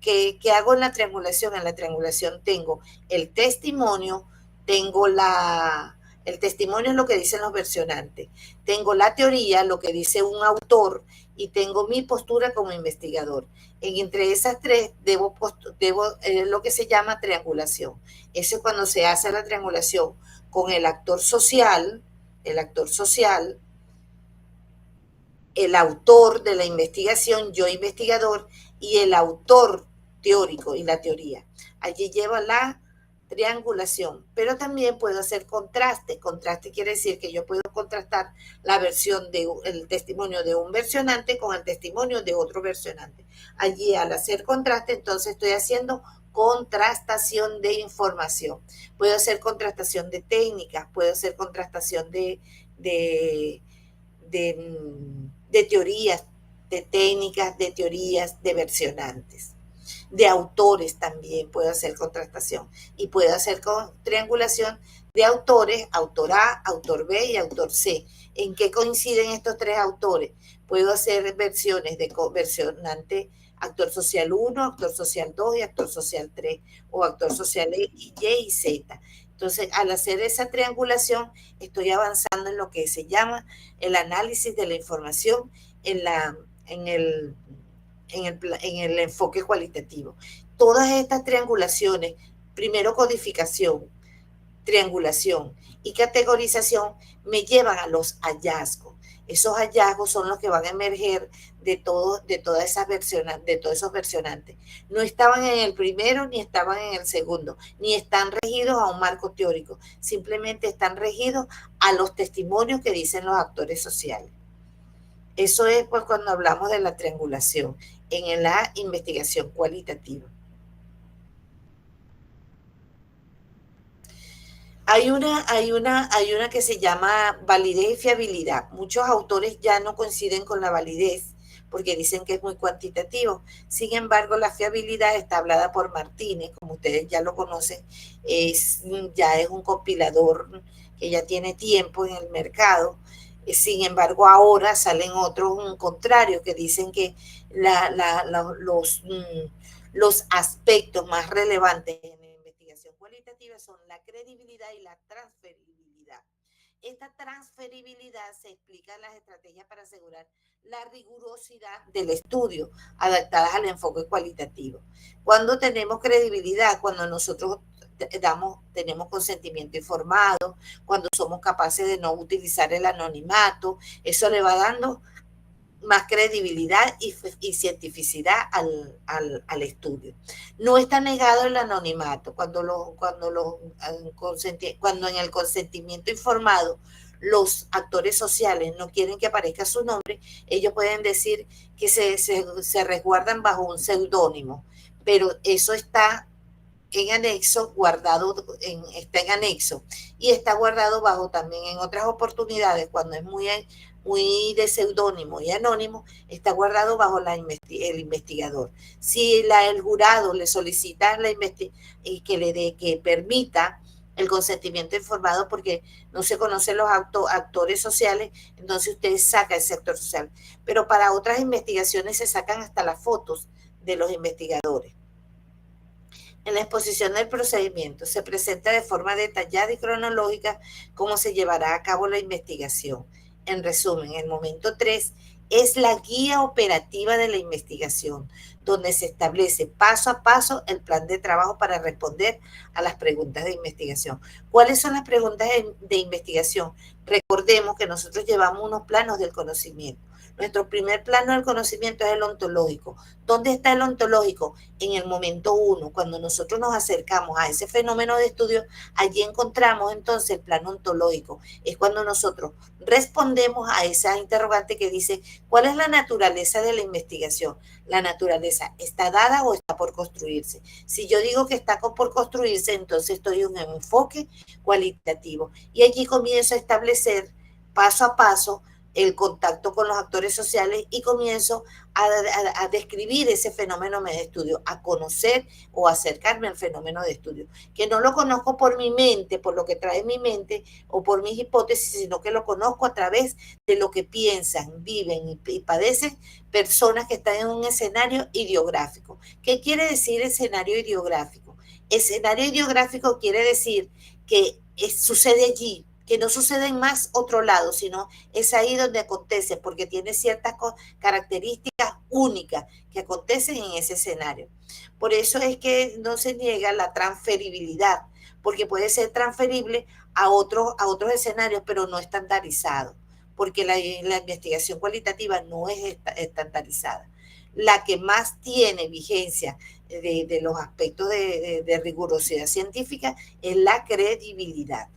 ¿qué hago en la triangulación? En la triangulación tengo el testimonio, tengo el testimonio es lo que dicen los versionantes, tengo la teoría, lo que dice un autor, y tengo mi postura como investigador. Entre esas tres debo lo que se llama triangulación. Eso es cuando se hace la triangulación con el actor social, el autor de la investigación, yo investigador, y el autor teórico y la teoría. Allí lleva la triangulación, pero también puedo hacer contraste. Contraste quiere decir que yo puedo contrastar la versión el testimonio de un versionante con el testimonio de otro versionante. Allí al hacer contraste, entonces estoy haciendo contrastación de información. Puedo hacer contrastación de técnicas, puedo hacer contrastación de teorías, de técnicas, de teorías, de versionantes. De autores también puedo hacer contrastación y puedo hacer triangulación de autores, autor A, autor B y autor C. ¿En qué coinciden estos tres autores? Puedo hacer versiones de versionante actor social 1, actor social 2 y actor social 3, o actor social X, Y y Z. Entonces, al hacer esa triangulación, estoy avanzando en lo que se llama el análisis de la información en el enfoque cualitativo. Todas estas triangulaciones, primero codificación, triangulación y categorización, me llevan a los hallazgos. Esos hallazgos son los que van a emerger de todas esas versiones, de todos esos versionantes. No estaban en el primero ni estaban en el segundo, ni están regidos a un marco teórico, simplemente están regidos a los testimonios que dicen los actores sociales. Eso es pues cuando hablamos de la triangulación en la investigación cualitativa. Hay una que se llama validez y fiabilidad. Muchos autores ya no coinciden con la validez porque dicen que es muy cuantitativo. Sin embargo, la fiabilidad está hablada por Martínez, como ustedes ya lo conocen, ya es un compilador que ya tiene tiempo en el mercado. Sin embargo, ahora salen otros contrarios que dicen que los aspectos más relevantes en la investigación cualitativa son la credibilidad y la transferibilidad. Esta transferibilidad se explica en las estrategias para asegurar la rigurosidad del estudio, adaptadas al enfoque cualitativo. Cuando tenemos credibilidad, cuando nosotros tenemos consentimiento informado, cuando somos capaces de no utilizar el anonimato, eso le va dando más credibilidad y cientificidad al estudio. No está negado el anonimato. Cuando en el consentimiento informado los actores sociales no quieren que aparezca su nombre, ellos pueden decir que se resguardan bajo un seudónimo, pero eso está en anexo, está en anexo y está guardado bajo también en otras oportunidades, cuando es muy de seudónimo y anónimo, está guardado bajo el investigador. Si el jurado le solicita que permita el consentimiento informado porque no se conocen los actores sociales, entonces usted saca ese actor social. Pero para otras investigaciones se sacan hasta las fotos de los investigadores. En la exposición del procedimiento se presenta de forma detallada y cronológica cómo se llevará a cabo la investigación. En resumen, el momento 3 es la guía operativa de la investigación, donde se establece paso a paso el plan de trabajo para responder a las preguntas de investigación. ¿Cuáles son las preguntas de investigación? Recordemos que nosotros llevamos unos planos del conocimiento. Nuestro primer plano del conocimiento es el ontológico. ¿Dónde está el ontológico? En el momento 1, cuando nosotros nos acercamos a ese fenómeno de estudio, allí encontramos entonces el plano ontológico. Es cuando nosotros respondemos a esa interrogante que dice, ¿cuál es la naturaleza de la investigación? La naturaleza, ¿está dada o está por construirse? Si yo digo que está por construirse, entonces estoy en un enfoque cualitativo. Y allí comienzo a establecer paso a paso el contacto con los actores sociales y comienzo a describir ese fenómeno de estudio, a conocer o acercarme al fenómeno de estudio, que no lo conozco por mi mente, por lo que trae mi mente o por mis hipótesis, sino que lo conozco a través de lo que piensan, viven y padecen personas que están en un escenario ideográfico. ¿Qué quiere decir escenario ideográfico? Escenario ideográfico quiere decir que sucede allí, que no sucede en más otro lado, sino es ahí donde acontece, porque tiene ciertas características únicas que acontecen en ese escenario. Por eso es que no se niega la transferibilidad, porque puede ser transferible a otros escenarios, pero no estandarizado, porque la investigación cualitativa no es estandarizada. La que más tiene vigencia de los aspectos de rigurosidad científica es la credibilidad.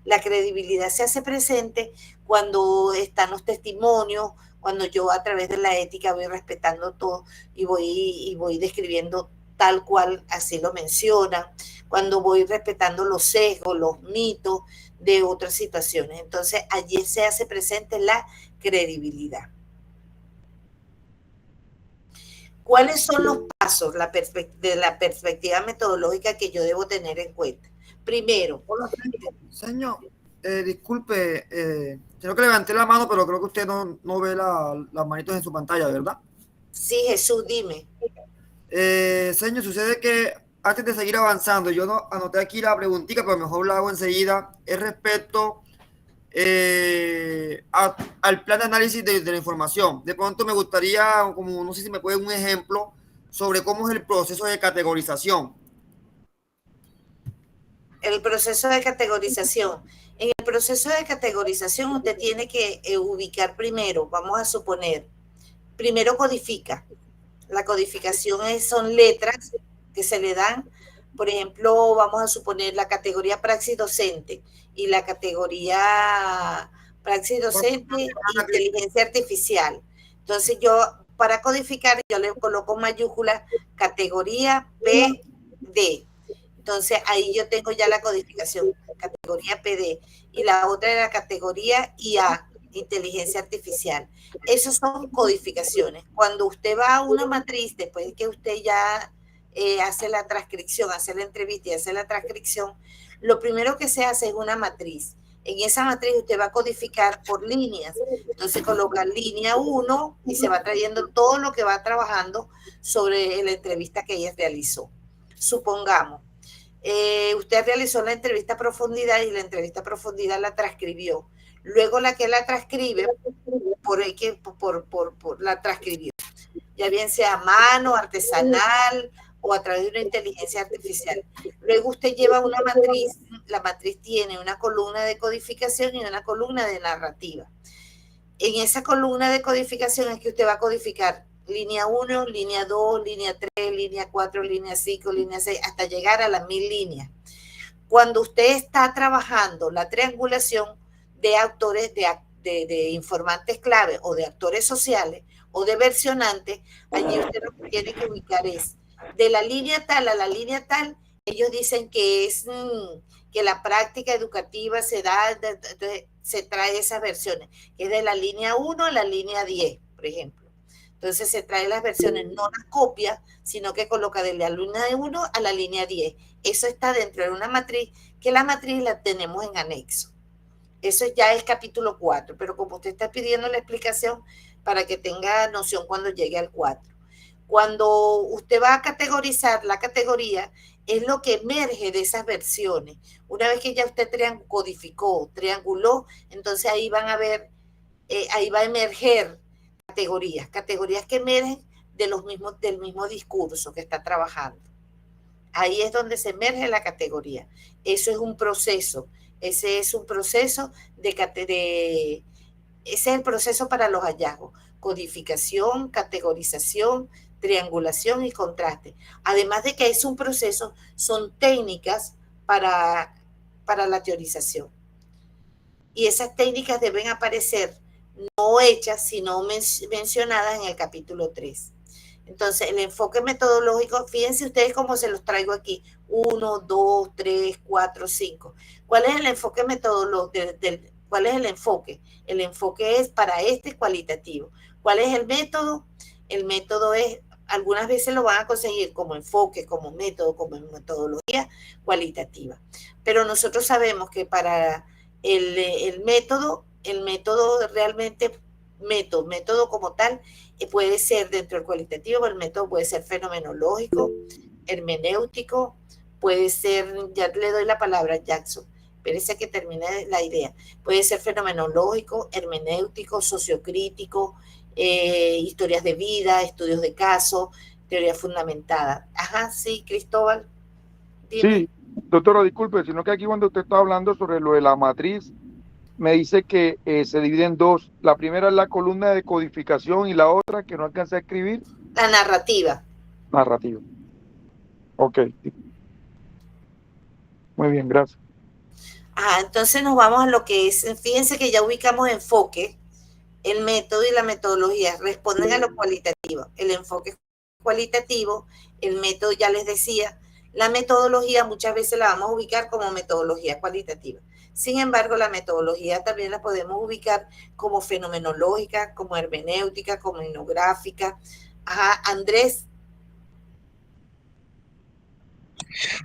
La credibilidad se hace presente cuando están los testimonios, cuando yo a través de la ética voy respetando todo y voy describiendo tal cual así lo menciona, cuando voy respetando los sesgos, los mitos de otras situaciones. Entonces allí se hace presente la credibilidad. ¿Cuáles son los pasos de la perspectiva metodológica que yo debo tener en cuenta? Primero. Hola, señor. Disculpe, creo que levanté la mano, pero creo que usted no ve las manitos en su pantalla, ¿verdad? Sí, Jesús, dime. Señor, sucede que antes de seguir avanzando, yo no anoté aquí la preguntita, pero mejor la hago enseguida. Es respecto al plan de análisis de la información. De pronto me gustaría, como no sé si me puede dar un ejemplo sobre cómo es el proceso de categorización. El proceso de categorización. En el proceso de categorización usted tiene que ubicar primero, vamos a suponer, primero codifica. La codificación son letras que se le dan, por ejemplo, vamos a suponer la categoría praxis docente y la categoría praxis docente e inteligencia artificial. Entonces yo, para codificar, yo le coloco mayúscula categoría PD. Entonces ahí yo tengo ya la codificación, categoría PD, y la otra era categoría IA, inteligencia artificial. Esas son codificaciones. Cuando usted va a una matriz, después de que usted ya hace la transcripción, hace la entrevista y hace la transcripción, lo primero que se hace es una matriz. En esa matriz usted va a codificar por líneas. Entonces coloca línea 1 y se va trayendo todo lo que va trabajando sobre la entrevista que ella realizó. Supongamos, usted realizó la entrevista a profundidad y la entrevista a profundidad la transcribió. Luego la que la transcribe, la transcribió, ya bien sea a mano, artesanal o a través de una inteligencia artificial. Luego usted lleva una matriz, la matriz tiene una columna de codificación y una columna de narrativa. En esa columna de codificación es que usted va a codificar línea 1, línea 2, línea 3, línea 4, línea 5, línea 6, hasta llegar a las 1000 líneas. Cuando usted está trabajando la triangulación de autores, de informantes clave o de actores sociales o de versionantes, allí usted lo que tiene que ubicar es de la línea tal a la línea tal. Ellos dicen que es que la práctica educativa se da, se trae esas versiones, que es de la línea 1 a la línea 10, por ejemplo. Entonces se trae las versiones, no las copia, sino que coloca de la línea 1 a la línea 10. Eso está dentro de una matriz, que la matriz la tenemos en anexo. Eso ya es capítulo 4, pero como usted está pidiendo la explicación para que tenga noción cuando llegue al 4. Cuando usted va a categorizar la categoría, es lo que emerge de esas versiones. Una vez que ya usted codificó, trianguló, entonces ahí van a ver, ahí va a emerger categorías que emergen del mismo discurso que está trabajando. Ahí es donde se emerge la categoría. Eso es un proceso. Ese es un proceso ese es el proceso para los hallazgos. Codificación, categorización, triangulación y contraste. Además de que es un proceso, son técnicas para la teorización. Y esas técnicas deben aparecer no hechas, sino mencionadas en el capítulo 3. Entonces, el enfoque metodológico, fíjense ustedes cómo se los traigo aquí, 1, 2, 3, 4, 5. ¿Cuál es el enfoque metodológico ¿Cuál es el enfoque? El enfoque es para este cualitativo. ¿Cuál es el método? El método es, algunas veces lo van a conseguir como enfoque, como método, como metodología cualitativa. Pero nosotros sabemos que para el método realmente, método como tal, puede ser dentro del cualitativo, el método puede ser fenomenológico, hermenéutico, puede ser, ya le doy la palabra a Jackson, espérese que termine la idea, puede ser fenomenológico, hermenéutico, sociocrítico, historias de vida, estudios de caso, teoría fundamentada. Ajá, sí, Cristóbal, dime. Sí, doctora, disculpe, sino que aquí cuando usted está hablando sobre lo de la matriz, me dice que se divide en dos. La primera es la columna de codificación y la otra, que no alcancé a escribir, La narrativa. narrativa. Ok. Muy bien, gracias. Entonces nos vamos a lo que es, fíjense que ya ubicamos enfoque, el método y la metodología responden a lo cualitativo. El enfoque es cualitativo, el método ya les decía, la metodología muchas veces la vamos a ubicar como metodología cualitativa. Sin embargo, la metodología también la podemos ubicar como fenomenológica, como hermenéutica, como etnográfica. Andrés.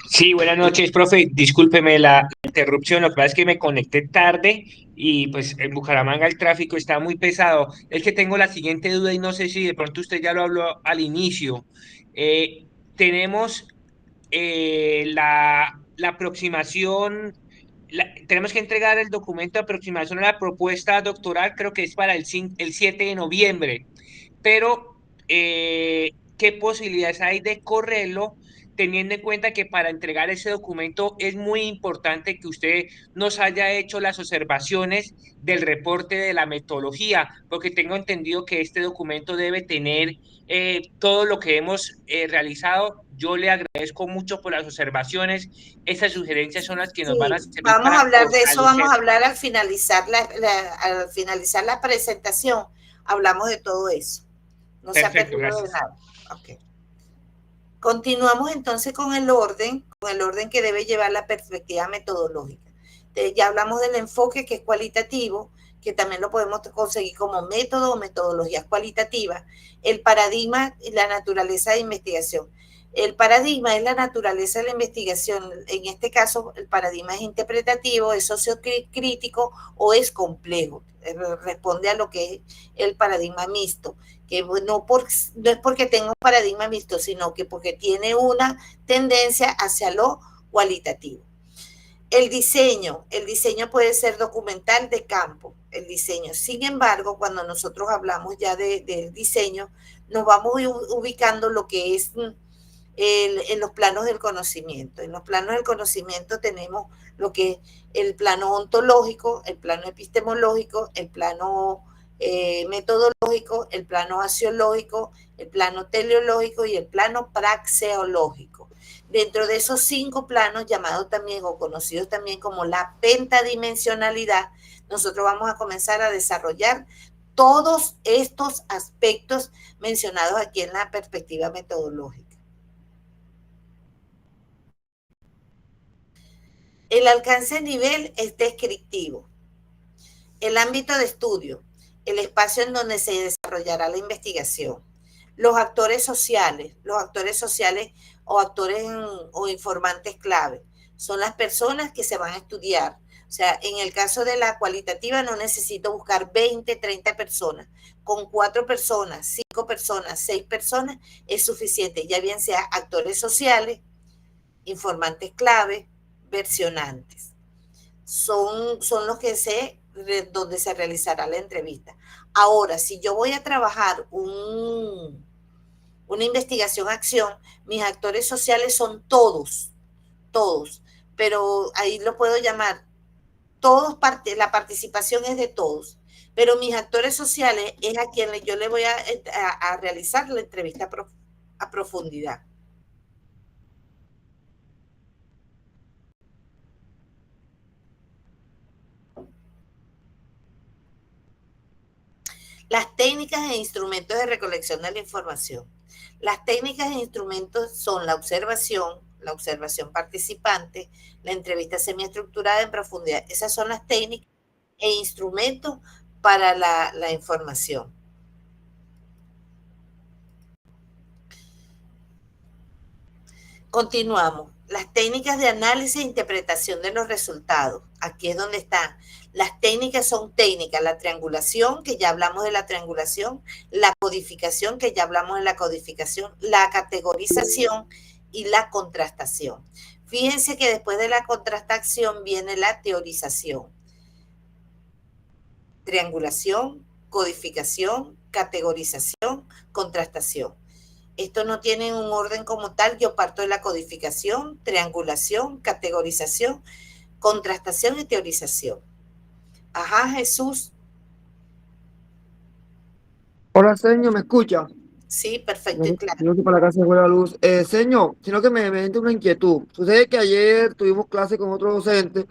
Sí, buenas noches, profe. Discúlpeme la interrupción. Lo que pasa es que me conecté tarde y pues en Bucaramanga el tráfico está muy pesado. Es que tengo la siguiente duda y no sé si de pronto usted ya lo habló al inicio. Tenemos la aproximación, tenemos que entregar el documento de aproximación a la propuesta doctoral, creo que es para el 7 de noviembre, pero ¿qué posibilidades hay de correrlo? Teniendo en cuenta que para entregar ese documento es muy importante que usted nos haya hecho las observaciones del reporte de la metodología, porque tengo entendido que este documento debe tener todo lo que hemos realizado. Yo le agradezco mucho por las observaciones. Esas sugerencias son las que nos van a servir vamos a hablar de eso, fortalecer. vamos a hablar al finalizar al finalizar la presentación, hablamos de todo eso. No se ha perdido de nada. Okay. Continuamos entonces con el orden que debe llevar la perspectiva metodológica. Ya hablamos del enfoque que es cualitativo, que también lo podemos conseguir como método o metodologías cualitativas. El paradigma y la naturaleza de investigación. El paradigma es la naturaleza de la investigación. En este caso, el paradigma es interpretativo, es sociocrítico o es complejo. Responde a lo que es el paradigma mixto, que no es porque tenga un paradigma mixto, sino que porque tiene una tendencia hacia lo cualitativo. El diseño puede ser documental de campo, el diseño. Sin embargo, cuando nosotros hablamos ya del diseño, nos vamos ubicando lo que es en los planos del conocimiento. En los planos del conocimiento tenemos lo que es el plano ontológico, el plano epistemológico, el plano metodológico, el plano axiológico, el plano teleológico y el plano praxeológico. Dentro de esos 5 planos, llamados también o conocidos también como la pentadimensionalidad, nosotros vamos a comenzar a desarrollar todos estos aspectos mencionados aquí en la perspectiva metodológica. El alcance de nivel es descriptivo. El ámbito de estudio, el espacio en donde se desarrollará la investigación. Los actores sociales o actores o informantes clave son las personas que se van a estudiar. O sea, en el caso de la cualitativa no necesito buscar 20, 30 personas. Con 4 personas, 5 personas, 6 personas es suficiente, ya bien sea actores sociales, informantes clave, versionantes. Son los que donde se realizará la entrevista. Ahora, si yo voy a trabajar una investigación-acción, mis actores sociales son todos, pero ahí lo puedo llamar, la participación es de todos, pero mis actores sociales es a quienes yo le voy a realizar la entrevista a profundidad. Las técnicas e instrumentos de recolección de la información. Las técnicas e instrumentos son la observación participante, la entrevista semiestructurada en profundidad. Esas son las técnicas e instrumentos para la información. Continuamos. Las técnicas de análisis e interpretación de los resultados. Aquí es donde están. Las técnicas son técnicas, la triangulación, que ya hablamos de la triangulación, la codificación, que ya hablamos de la codificación, la categorización y la contrastación. Fíjense que después de la contrastación viene la teorización. Triangulación, codificación, categorización, contrastación. Esto no tiene un orden como tal. Yo parto de la codificación, triangulación, categorización, contrastación y teorización. Ajá, Jesús. Hola, señor, ¿me escucha? Sí, perfecto y claro. Yo que para acá se fue la luz. Señor, sino que me entra una inquietud. Sucede que ayer tuvimos clase con otro docente,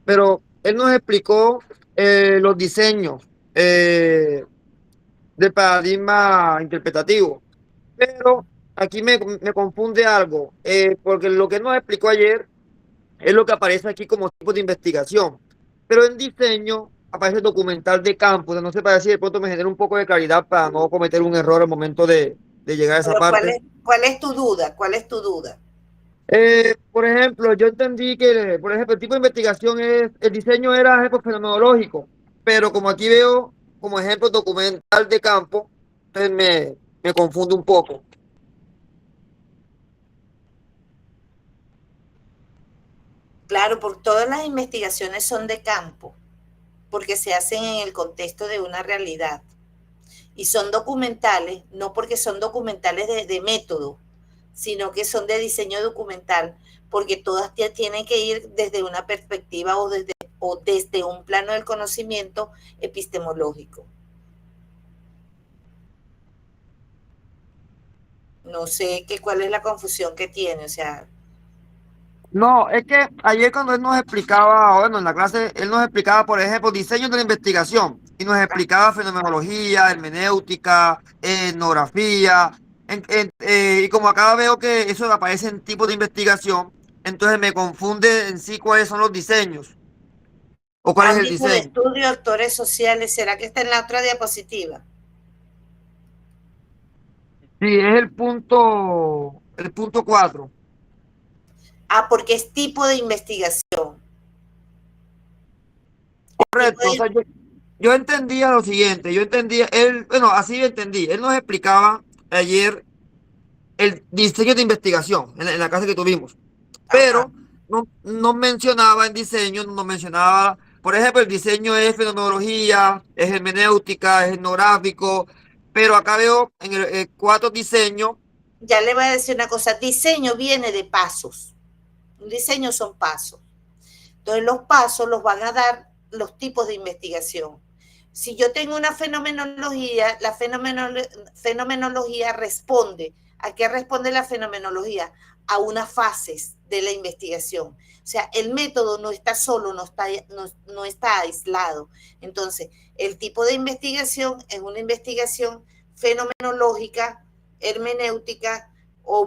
pero él nos explicó los diseños del paradigma interpretativo. Pero aquí me confunde algo, porque lo que él nos explicó ayer es lo que aparece aquí como tipo de investigación. Pero en diseño aparece documental de campo. O sea, no sé para si de pronto me genera un poco de claridad para no cometer un error al momento de llegar a esa Pero parte. ¿cuál es tu duda? ¿Cuál es tu duda? Por ejemplo, yo entendí que, por ejemplo, el tipo de investigación es, el diseño era ejemplo fenomenológico, pero como aquí veo como ejemplo documental de campo, entonces me confundo un poco. Claro, porque todas las investigaciones son de campo, porque se hacen en el contexto de una realidad. Y son documentales, no porque son documentales de método, sino que son de diseño documental, porque todas tienen que ir desde una perspectiva o desde un plano del conocimiento epistemológico. No sé cuál es la confusión que tiene, o sea, No, es que ayer cuando él nos explicaba, bueno, en la clase, él nos explicaba, por ejemplo, diseño de la investigación y nos explicaba fenomenología, hermenéutica, etnografía, y como acá veo que eso aparece en tipos de investigación, entonces me confunde en sí cuáles son los diseños o cuál es el ámbito de diseño. estudio, actores sociales, ¿será que está en la otra diapositiva? Sí, es el punto 4. Ah, porque es tipo de investigación. Tipo Correcto, o sea, de, yo entendía lo siguiente, yo entendía, él, bueno, así entendí, él nos explicaba ayer el diseño de investigación en la clase que tuvimos, ajá. pero no mencionaba en diseño, no mencionaba, por ejemplo, el diseño es fenomenología, es hermenéutica, es etnográfico, pero acá veo en el 4 diseño. Ya le voy a decir una cosa, diseño viene de pasos. Un diseño son pasos. Entonces los pasos los van a dar los tipos de investigación. Si yo tengo una fenomenología, la fenomenología responde. ¿A qué responde la fenomenología? A unas fases de la investigación. O sea, el método no está solo, no está aislado. Entonces, el tipo de investigación es una investigación fenomenológica, hermenéutica, o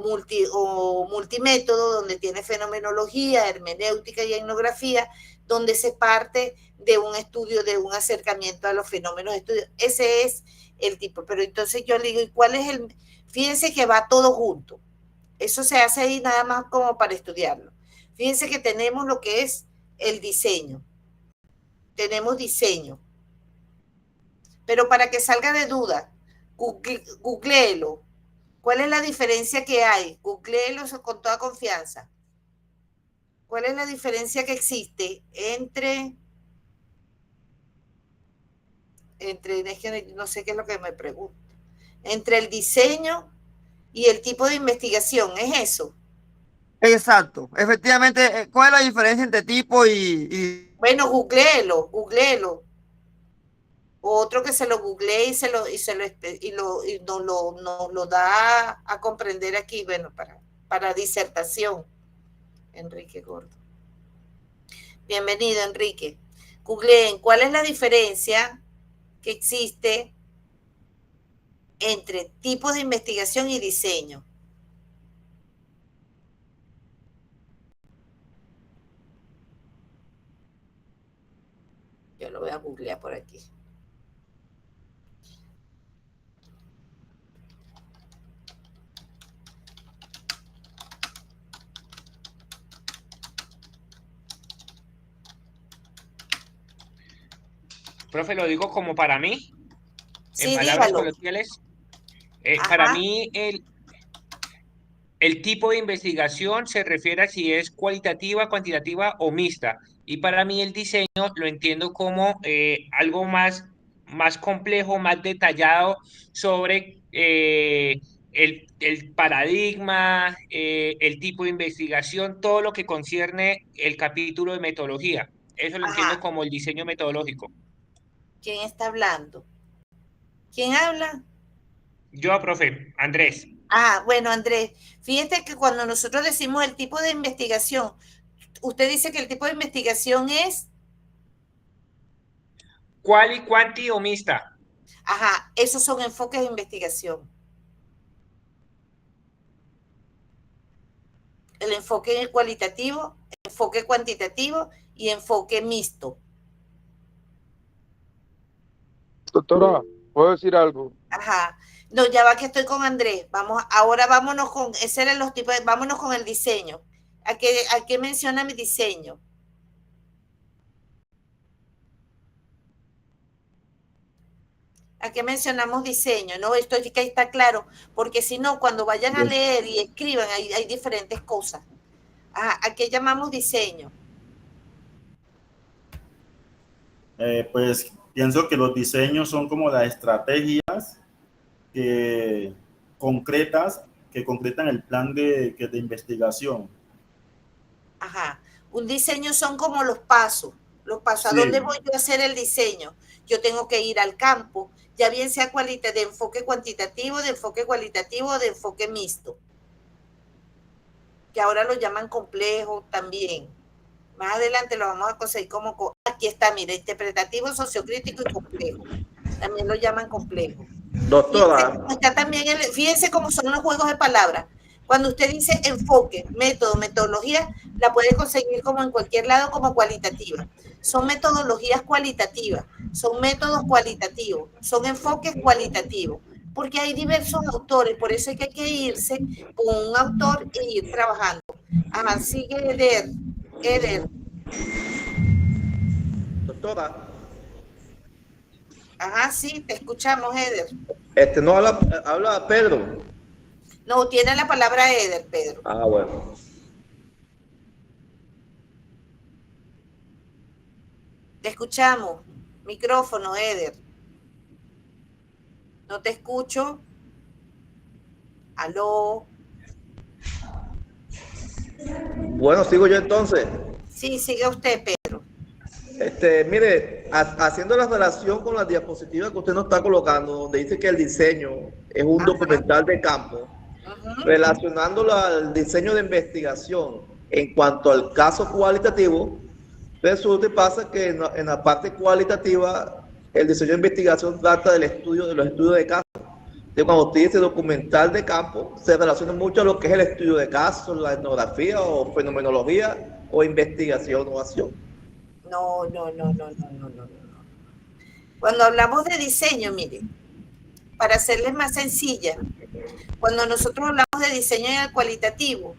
multimétodo, donde tiene fenomenología, hermenéutica y etnografía, donde se parte de un estudio, de un acercamiento a los fenómenos de estudio. Ese es el tipo. Pero entonces yo le digo, ¿y cuál es el? Fíjense que va todo junto. Eso se hace ahí nada más como para estudiarlo. Fíjense que tenemos lo que es el diseño. Tenemos diseño. Pero para que salga de duda, googleelo. ¿Cuál es la diferencia que hay? Googleelo con toda confianza. ¿Cuál es la diferencia que existe es que no sé qué es lo que me pregunto, entre el diseño y el tipo de investigación? ¿Es eso? Exacto, efectivamente, ¿cuál es la diferencia entre tipo Bueno, googleelo. Otro que se lo googlee y nos lo da a comprender aquí, bueno, para disertación. Enrique Gordo. Bienvenido, Enrique. Googleen, ¿cuál es la diferencia que existe entre tipos de investigación y diseño? Yo lo voy a googlear por aquí. Profe, lo digo como para mí, en Sí, palabras dígalo. coloquiales. Ajá. Para mí, el tipo de investigación se refiere a si es cualitativa, cuantitativa o mixta. Y para mí el diseño lo entiendo como algo más complejo, más detallado sobre el paradigma, el tipo de investigación, todo lo que concierne el capítulo de metodología. Eso lo entiendo Ajá. como el diseño metodológico. ¿Quién está hablando? ¿Quién habla? Yo, profe, Andrés. Ah, bueno, Andrés, fíjate que cuando nosotros decimos el tipo de investigación, usted dice que el tipo de investigación es, ¿Cuál y cuanti o mixta? ajá, esos son enfoques de investigación. El enfoque cualitativo, enfoque cuantitativo y enfoque mixto. Doctora, ¿puedo decir algo? Ajá. No, ya va que estoy con Andrés. Vamos, ahora vámonos con, ese eran los tipos, vámonos con el diseño. ¿A qué menciona mi diseño? ¿A qué mencionamos diseño? No, esto es que está claro, porque si no, cuando vayan a leer y escriban, hay diferentes cosas. Ajá, ¿a qué llamamos diseño? Pues pienso que los diseños son como las estrategias que, concretas que concretan el plan de investigación. Ajá. Un diseño son como los pasos. Los pasos. ¿A dónde Sí, voy yo a hacer el diseño? Yo tengo que ir al campo, ya bien sea de enfoque cuantitativo, de enfoque cualitativo o de enfoque mixto, que ahora lo llaman complejo también. Más adelante lo vamos a conseguir como, aquí está, mira, interpretativo, sociocrítico y complejo. También lo llaman complejo. Doctora, Está también fíjense cómo son los juegos de palabras. Cuando usted dice enfoque, método, metodología, la puede conseguir como en cualquier lado como cualitativa. Son metodologías cualitativas, son métodos cualitativos, son enfoques cualitativos, porque hay diversos autores, por eso hay que irse con un autor e ir trabajando. Ajá, sigue Eder. doctora, Ajá, sí, te escuchamos, Eder. no habla Pedro. No, tiene la palabra Eder, Pedro. Ah, bueno. Te escuchamos. Micrófono, Eder. No te escucho. Aló. Bueno, sigo yo entonces. Sí, sigue usted, Pedro. Mire, haciendo la relación con la diapositiva que usted nos está colocando, donde dice que el diseño es un documental de campo, relacionándolo al diseño de investigación en cuanto al caso cualitativo, resulta y pasa que en la parte cualitativa, el diseño de investigación trata del estudio de los estudios de caso. Entonces, cuando usted dice documental de campo, se relaciona mucho a lo que es el estudio de casos, la etnografía o fenomenología o investigación o acción. No. Cuando hablamos de diseño, mire, para hacerles más sencilla, cuando nosotros hablamos de diseño cualitativo,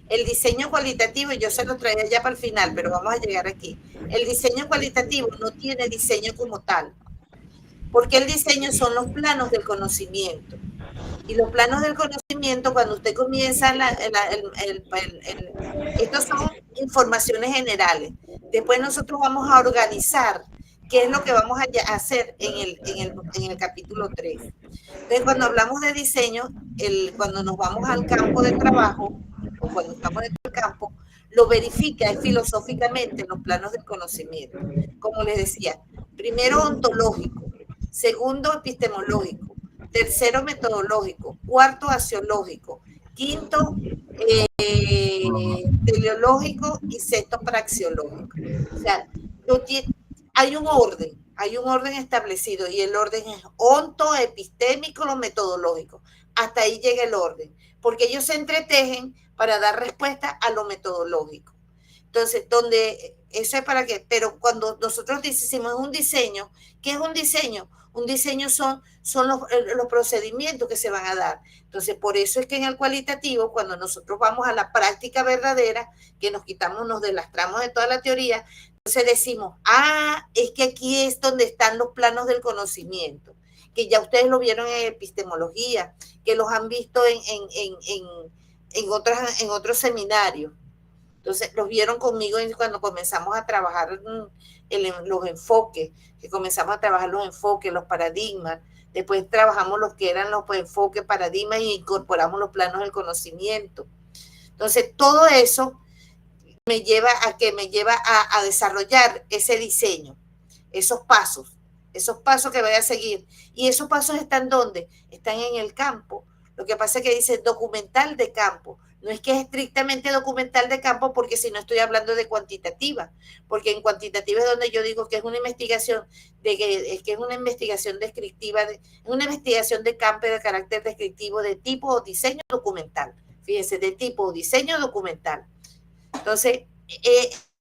el diseño cualitativo, yo se lo traía ya para el final, pero vamos a llegar aquí. El diseño cualitativo no tiene diseño como tal, porque el diseño son los planos del conocimiento. Y los planos del conocimiento, cuando usted comienza, estos son informaciones generales. Después nosotros vamos a organizar qué es lo que vamos a hacer en el capítulo 3. Entonces, cuando hablamos de diseño, cuando nos vamos al campo de trabajo, o cuando estamos en el campo, lo verifica filosóficamente en los planos del conocimiento. Como les decía, primero ontológico, segundo epistemológico, tercero metodológico, cuarto axiológico, quinto teleológico y sexto praxeológico. O sea, hay un orden establecido y el orden es onto, epistémico, lo metodológico. Hasta ahí llega el orden, porque ellos se entretejen para dar respuesta a lo metodológico. Entonces, donde eso es para que, pero cuando nosotros decimos un diseño, ¿qué es un diseño? Un diseño son los procedimientos que se van a dar. Entonces, por eso es que en el cualitativo, cuando nosotros vamos a la práctica verdadera, que nos delastramos de toda la teoría, entonces decimos, es que aquí es donde están los planos del conocimiento, que ya ustedes lo vieron en epistemología, que los han visto en otros seminarios. Entonces, los vieron conmigo cuando comenzamos a trabajar los enfoques, los paradigmas. Después trabajamos los que eran los enfoques, paradigmas y incorporamos los planos del conocimiento. Entonces, todo eso me lleva a desarrollar ese diseño, esos pasos que voy a seguir. Y esos pasos están ¿dónde? Están en el campo. Lo que pasa es que dice documental de campo. No es que es estrictamente documental de campo, porque si no estoy hablando de cuantitativa, porque en cuantitativa es donde yo digo que es una investigación es una investigación descriptiva, una investigación de campo de carácter descriptivo de tipo o diseño documental. Fíjense, de tipo o diseño documental. Entonces,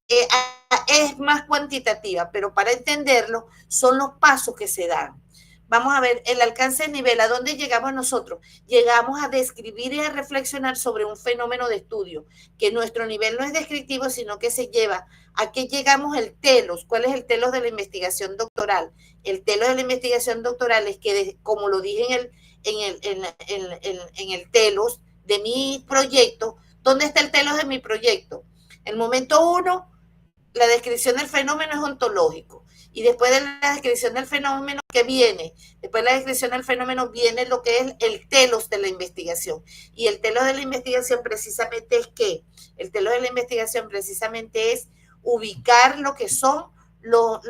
es más cuantitativa, pero para entenderlo son los pasos que se dan. Vamos a ver el alcance de nivel, ¿a dónde llegamos nosotros? Llegamos a describir y a reflexionar sobre un fenómeno de estudio, que nuestro nivel no es descriptivo, sino que se lleva a que llegamos el telos. ¿Cuál es el telos de la investigación doctoral? El telos de la investigación doctoral es que, como lo dije en el telos de mi proyecto, ¿dónde está el telos de mi proyecto? El momento 1, la descripción del fenómeno es ontológico. Y después de la descripción del fenómeno, ¿qué viene? Después de la descripción del fenómeno viene lo que es el telos de la investigación. Y el telos de la investigación precisamente es ¿qué? El telos de la investigación precisamente es ubicar lo que son los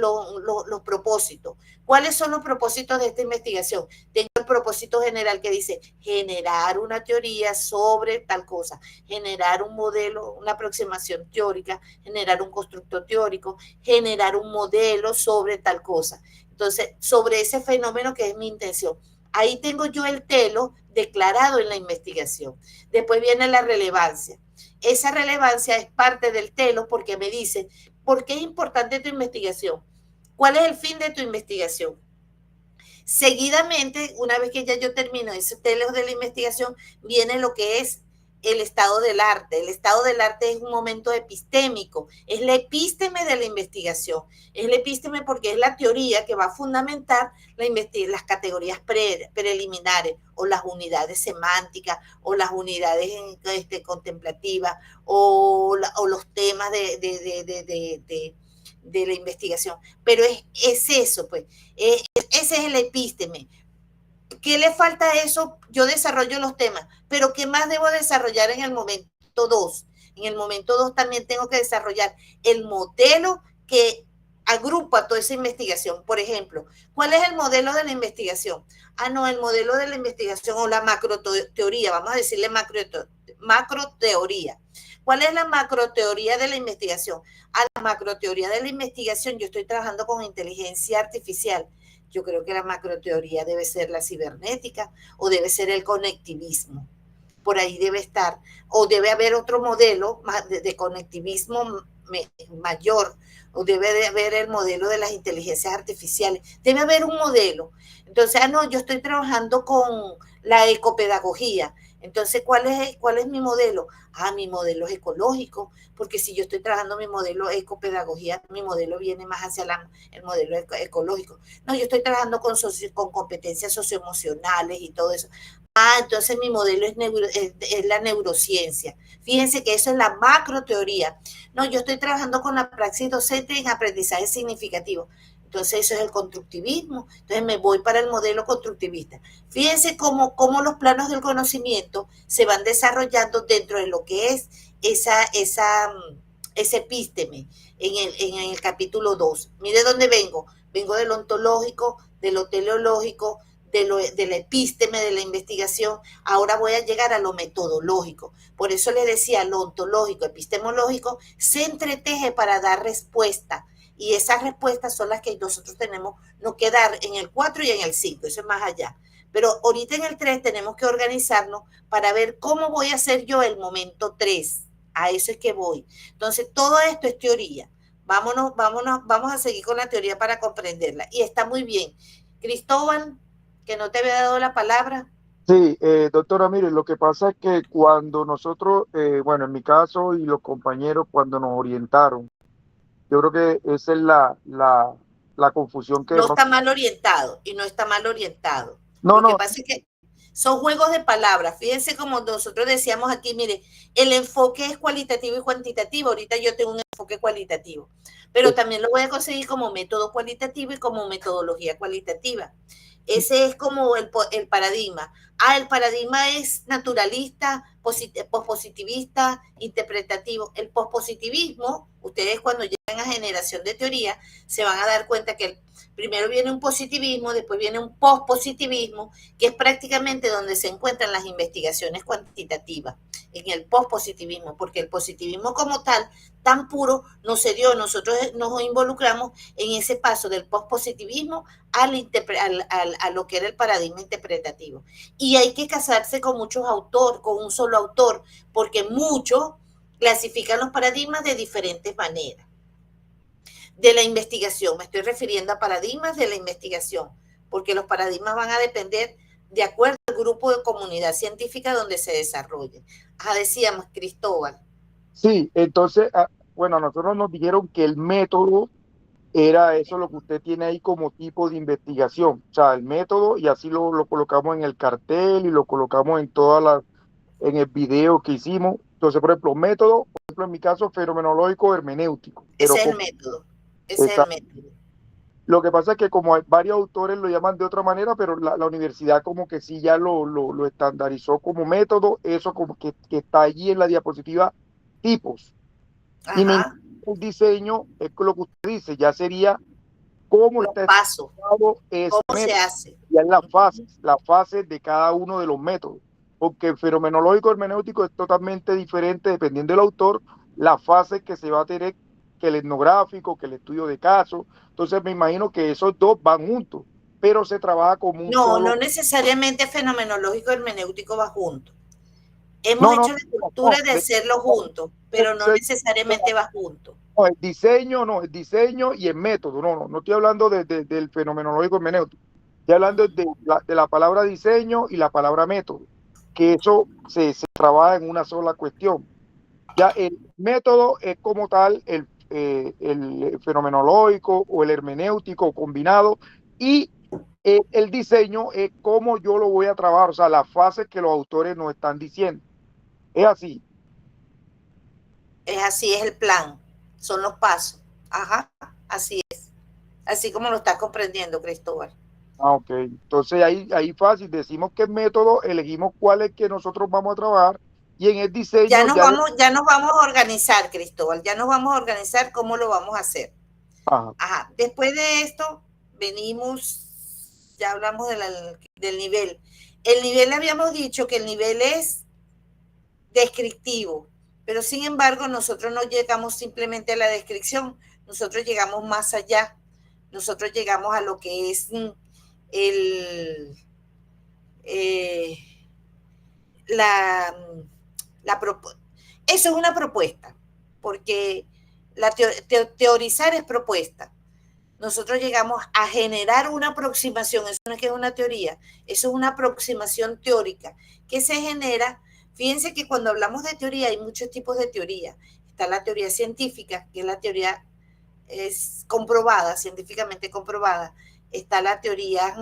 propósitos. ¿Cuáles son los propósitos de esta investigación? Tengo el propósito general que dice generar una teoría sobre tal cosa, generar un modelo, una aproximación teórica, generar un constructo teórico, generar un modelo sobre tal cosa. Entonces, sobre ese fenómeno que es mi intención. Ahí tengo yo el telos declarado en la investigación. Después viene la relevancia. Esa relevancia es parte del telos porque me dice, ¿por qué es importante tu investigación? ¿Cuál es el fin de tu investigación? Seguidamente, una vez que ya yo termino ese telos de la investigación, viene lo que es el estado del arte. El estado del arte es un momento epistémico, es la epísteme de la investigación. Es la epísteme porque es la teoría que va a fundamentar las categorías preliminares o las unidades semánticas o las unidades contemplativas o los temas de la investigación. Pero es eso, pues, ese es el epísteme. ¿Qué le falta a eso? Yo desarrollo los temas, pero ¿qué más debo desarrollar en el momento 2? En el momento 2 también tengo que desarrollar el modelo que agrupa toda esa investigación. Por ejemplo, ¿cuál es el modelo de la investigación? El modelo de la investigación o la macroteoría, vamos a decirle macroteoría. ¿Cuál es la macroteoría de la investigación? A la macroteoría de la investigación yo estoy trabajando con inteligencia artificial. Yo creo que la macroteoría debe ser la cibernética o debe ser el conectivismo. Por ahí debe estar. O debe haber otro modelo de conectivismo mayor, o debe de haber el modelo de las inteligencias artificiales. Debe haber un modelo. Entonces, yo estoy trabajando con la ecopedagogía. Entonces, ¿cuál es mi modelo? Mi modelo es ecológico, porque si yo estoy trabajando mi modelo ecopedagogía, mi modelo viene más hacia el modelo ecológico. No, yo estoy trabajando con competencias socioemocionales y todo eso. Entonces mi modelo es la neurociencia. Fíjense que eso es la macroteoría. No, yo estoy trabajando con la praxis docente en aprendizaje significativo. Entonces eso es el constructivismo. Entonces me voy para el modelo constructivista. Fíjense cómo los planos del conocimiento se van desarrollando dentro de lo que es ese epísteme en el capítulo 2. Mire dónde vengo. Vengo del ontológico, de lo teleológico, de la epísteme, de la investigación. Ahora voy a llegar a lo metodológico. Por eso les decía, lo ontológico, epistemológico, se entreteje para dar respuesta. Y esas respuestas son las que nosotros tenemos que dar en el 4 y en el 5, eso es más allá. Pero ahorita en el 3 tenemos que organizarnos para ver cómo voy a hacer yo el momento 3. A eso es que voy. Entonces, todo esto es teoría. Vamos a seguir con la teoría para comprenderla. Y está muy bien. Cristóbal, que no te había dado la palabra. Sí, doctora, mire, lo que pasa es que cuando nosotros, bueno, en mi caso y los compañeros, cuando nos orientaron, yo creo que esa es la confusión que de No pronto... está mal orientado y no está mal orientado. No, Lo que no, pasa es que son juegos de palabras. Fíjense como nosotros decíamos aquí, mire, el enfoque es cualitativo y cuantitativo. Ahorita yo tengo un enfoque cualitativo, pero también lo voy a conseguir como método cualitativo y como metodología cualitativa. Ese es como el paradigma. El paradigma es naturalista, pospositivista, interpretativo. El pospositivismo, ustedes cuando llegan a generación de teoría, se van a dar cuenta que primero viene un positivismo, después viene un pospositivismo, que es prácticamente donde se encuentran las investigaciones cuantitativas, en el pospositivismo, porque el positivismo como tal, tan puro, no se dio. Nosotros nos involucramos en ese paso del pospositivismo a lo que era el paradigma interpretativo. Y hay que casarse con muchos autores, con un solo autor, porque muchos clasifican los paradigmas de diferentes maneras. De la investigación, me estoy refiriendo a paradigmas de la investigación, porque los paradigmas van a depender de acuerdo al grupo de comunidad científica donde se desarrollen. Decíamos, Cristóbal. sí, entonces, bueno, a nosotros nos dijeron que el método era eso lo que usted tiene ahí como tipo de investigación, o sea, el método, y así lo colocamos en el cartel y lo colocamos en el video que hicimos. Entonces, por ejemplo, método, por ejemplo, en mi caso, fenomenológico hermenéutico. Ese es el método. Ese es el método. Lo que pasa es que como hay varios autores lo llaman de otra manera, pero la universidad como que sí ya lo estandarizó como método, eso como que está allí en la diapositiva, tipos. Y me el diseño, es lo que usted dice, ya sería cómo está establecido ese cómo método, se hace. ya las fases de cada uno de los métodos. Porque el fenomenológico hermenéutico es totalmente diferente dependiendo del autor, la fase que se va a tener, que el etnográfico, que el estudio de caso. Entonces me imagino que esos dos van juntos, pero se trabaja como un solo. No necesariamente fenomenológico hermenéutico va junto. Hemos hecho la cultura de hacerlo juntos, pero no necesariamente va junto. No, el diseño y el método. No estoy hablando del fenomenológico hermenéutico. Estoy hablando de la palabra diseño y la palabra método, que eso se trabaja en una sola cuestión. Ya el método es como tal el fenomenológico o el hermenéutico combinado, y el diseño es cómo yo lo voy a trabajar, o sea, las fases que los autores nos están diciendo. Es así. Es así, es el plan, son los pasos. Así es. Así como lo estás comprendiendo, Cristóbal. Ok, entonces ahí fácil, decimos qué método, elegimos cuál es que nosotros vamos a trabajar, y en el diseño ya nos vamos a organizar, Cristóbal, ya nos vamos a organizar cómo lo vamos a hacer. Después de esto, venimos, ya hablamos del nivel. El nivel, habíamos dicho que el nivel es descriptivo, pero sin embargo nosotros no llegamos simplemente a la descripción, nosotros llegamos más allá, nosotros llegamos a lo que es eso es una propuesta, porque teorizar es propuesta. Nosotros llegamos a generar una aproximación, eso no es que es una teoría, eso es una aproximación teórica que se genera. Fíjense que cuando hablamos de teoría hay muchos tipos de teoría. Está la teoría científica, que es la teoría es comprobada, científicamente comprobada. Está la teoría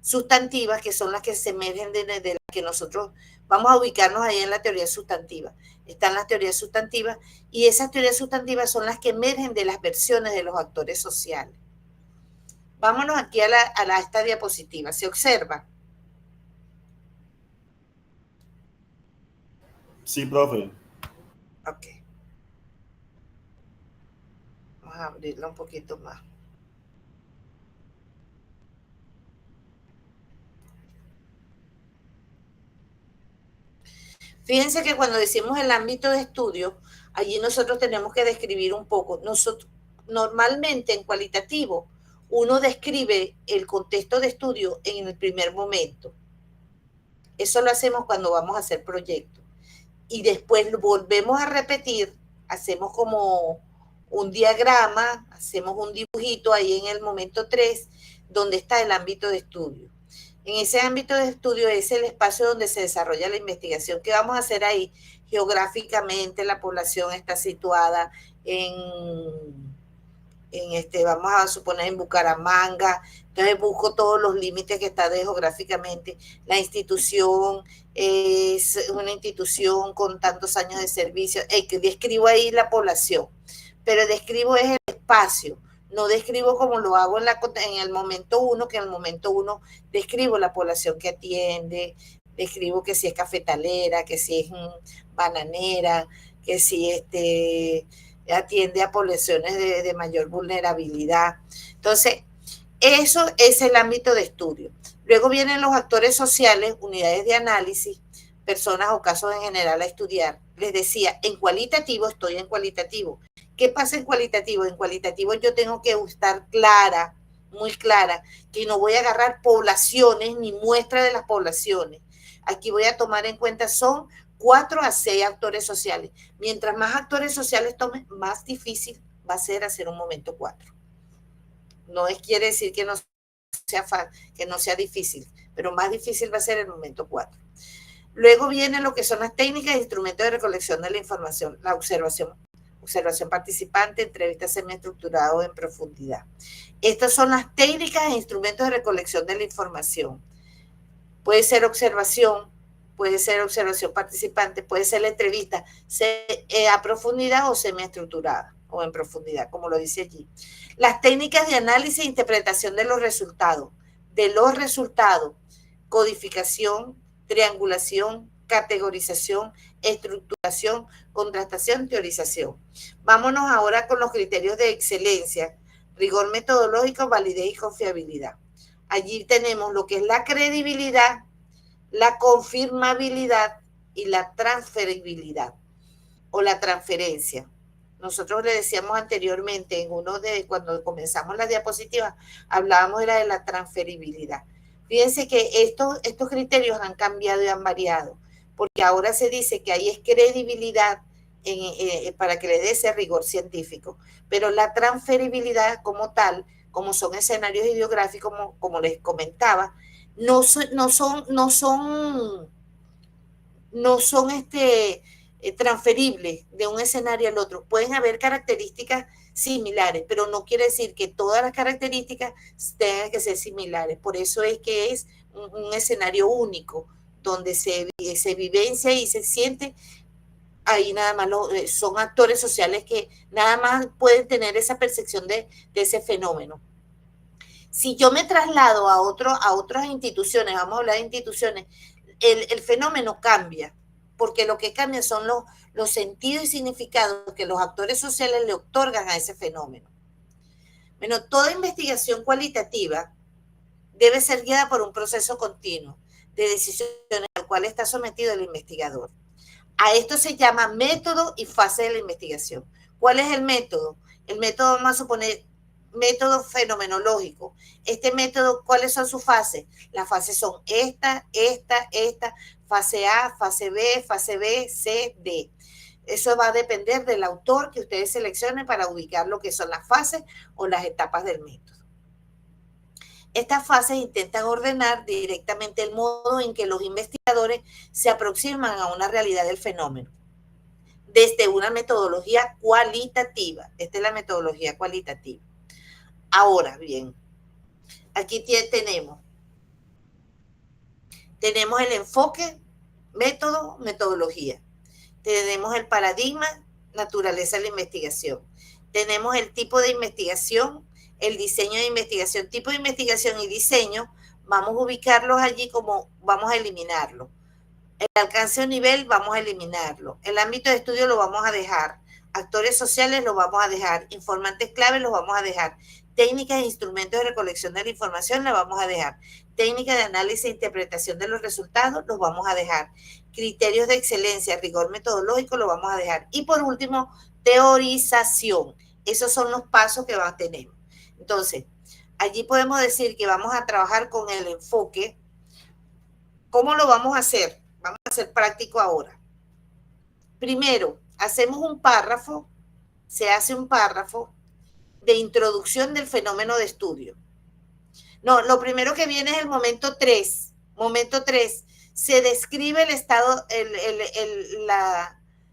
sustantivas, que son las que se emergen de las que nosotros vamos a ubicarnos ahí en la teoría sustantiva. Están las teorías sustantivas, y esas teorías sustantivas son las que emergen de las versiones de los actores sociales. Vámonos aquí a esta diapositiva. ¿Se observa? Sí, profe. Ok. Vamos a abrirla un poquito más. Fíjense que cuando decimos el ámbito de estudio, allí nosotros tenemos que describir un poco. Nosotros, normalmente en cualitativo, uno describe el contexto de estudio en el primer momento. Eso lo hacemos cuando vamos a hacer proyectos. Y después volvemos a repetir, hacemos como un diagrama, hacemos un dibujito ahí en el momento 3, donde está el ámbito de estudio. En ese ámbito de estudio es el espacio donde se desarrolla la investigación. ¿Qué vamos a hacer ahí? Geográficamente la población está situada vamos a suponer en Bucaramanga, entonces busco todos los límites que está geográficamente. La institución es una institución con tantos años de servicio, que describo ahí la población, pero describo es el espacio, no describo como lo hago en el momento 1, que en el momento 1 describo la población que atiende, describo que si es cafetalera, que si es bananera, que si atiende a poblaciones de mayor vulnerabilidad. Entonces, eso es el ámbito de estudio. Luego vienen los actores sociales, unidades de análisis, personas o casos en general a estudiar. Les decía, en cualitativo estoy en cualitativo. ¿Qué pasa en cualitativo? En cualitativo yo tengo que estar clara, muy clara, que no voy a agarrar poblaciones ni muestras de las poblaciones. Aquí voy a tomar en cuenta son 4 a 6 actores sociales. Mientras más actores sociales tomen, más difícil va a ser hacer un momento 4. No quiere decir que no sea difícil, pero más difícil va a ser el momento 4. Luego viene lo que son las técnicas e instrumentos de recolección de la información, la observación participante, entrevistas semiestructuradas o en profundidad. Estas son las técnicas e instrumentos de recolección de la información. Puede ser observación participante, puede ser la entrevista a profundidad o semiestructurada o en profundidad, como lo dice allí. Las técnicas de análisis e interpretación de los resultados, codificación, triangulación, categorización, estructuración, contrastación, teorización. Vámonos ahora con los criterios de excelencia, rigor metodológico, validez y confiabilidad. Allí tenemos lo que es la credibilidad, la confirmabilidad y la transferibilidad o la transferencia. Nosotros le decíamos anteriormente, cuando comenzamos las diapositivas, hablábamos era de la transferibilidad. Fíjense que estos criterios han cambiado y han variado, porque ahora se dice que ahí es credibilidad para que le dé ese rigor científico, pero la transferibilidad como tal, como son escenarios ideográficos, como les comentaba, no son transferibles de un escenario al otro. Pueden haber características similares, pero no quiere decir que todas las características tengan que ser similares. Por eso es que es un escenario único, donde se vivencia y se siente. Ahí nada más son actores sociales que nada más pueden tener esa percepción de ese fenómeno. Si yo me traslado a otras instituciones, vamos a hablar de instituciones, el fenómeno cambia, porque lo que cambia son los sentidos y significados que los actores sociales le otorgan a ese fenómeno. Bueno, toda investigación cualitativa debe ser guiada por un proceso continuo de decisiones al cual está sometido el investigador. A esto se llama método y fase de la investigación. ¿Cuál es el método? El método, vamos a suponer, método fenomenológico. Este método, ¿cuáles son sus fases? Las fases son esta, fase A, fase B, C, D. Eso va a depender del autor que ustedes seleccionen para ubicar lo que son las fases o las etapas del método. Estas fases intentan ordenar directamente el modo en que los investigadores se aproximan a una realidad del fenómeno desde una metodología cualitativa. Esta es la metodología cualitativa. Ahora bien, aquí tenemos el enfoque, método, metodología. Tenemos el paradigma, naturaleza de la investigación. Tenemos el tipo de investigación, el diseño de investigación, tipo de investigación y diseño. Vamos a ubicarlos allí como vamos a eliminarlo. El alcance o nivel vamos a eliminarlo. El ámbito de estudio lo vamos a dejar. Actores sociales lo vamos a dejar. Informantes clave los vamos a dejar. Técnicas e instrumentos de recolección de la información la vamos a dejar. Técnicas de análisis e interpretación de los resultados los vamos a dejar. Criterios de excelencia, rigor metodológico lo vamos a dejar. Y por último, teorización. Esos son los pasos que van a tener. Entonces, allí podemos decir que vamos a trabajar con el enfoque. ¿Cómo lo vamos a hacer? Vamos a hacer práctico ahora. Primero, hacemos un párrafo se hace un párrafo de introducción del fenómeno de estudio. No, lo primero que viene es el momento 3. Momento 3. Se describe el estado,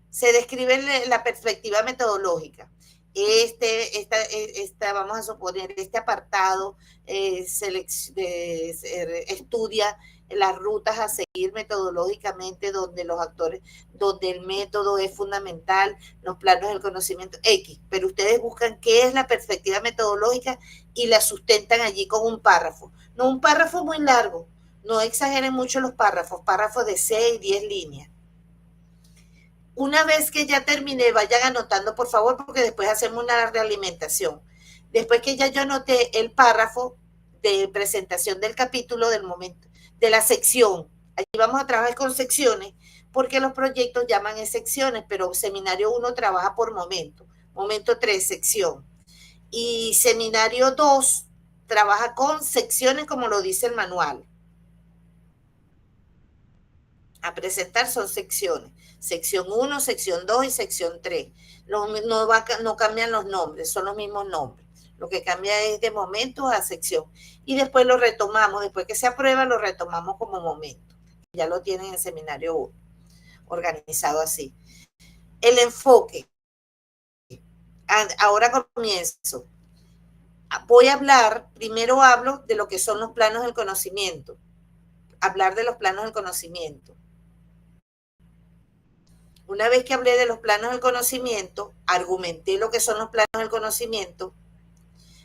se describe la perspectiva metodológica. Vamos a suponer, este apartado estudia las rutas a seguir metodológicamente, donde los actores, donde el método es fundamental, los planos del conocimiento X, pero ustedes buscan qué es la perspectiva metodológica y la sustentan allí con un párrafo. No un párrafo muy largo, no exageren mucho los párrafos de 6, 10 líneas. Una vez que ya terminé, vayan anotando, por favor, porque después hacemos una realimentación. Después que ya yo anoté el párrafo de presentación del capítulo, del momento, de la sección, allí vamos a trabajar con secciones, porque los proyectos llaman en secciones, pero seminario 1 trabaja por momento. Momento 3, sección. Y seminario 2 trabaja con secciones como lo dice el manual. A presentar son secciones. Sección 1, sección 2 y sección 3. No cambian los nombres, son los mismos nombres. Lo que cambia es de momento a sección. Y después lo retomamos, después que se aprueba, lo retomamos como momento. Ya lo tienen en el seminario 1, organizado así. El enfoque. Ahora comienzo. Voy a hablar, primero hablo de lo que son los planos del conocimiento. Hablar de los planos del conocimiento. Una vez que hablé de los planos del conocimiento, argumenté lo que son los planos del conocimiento,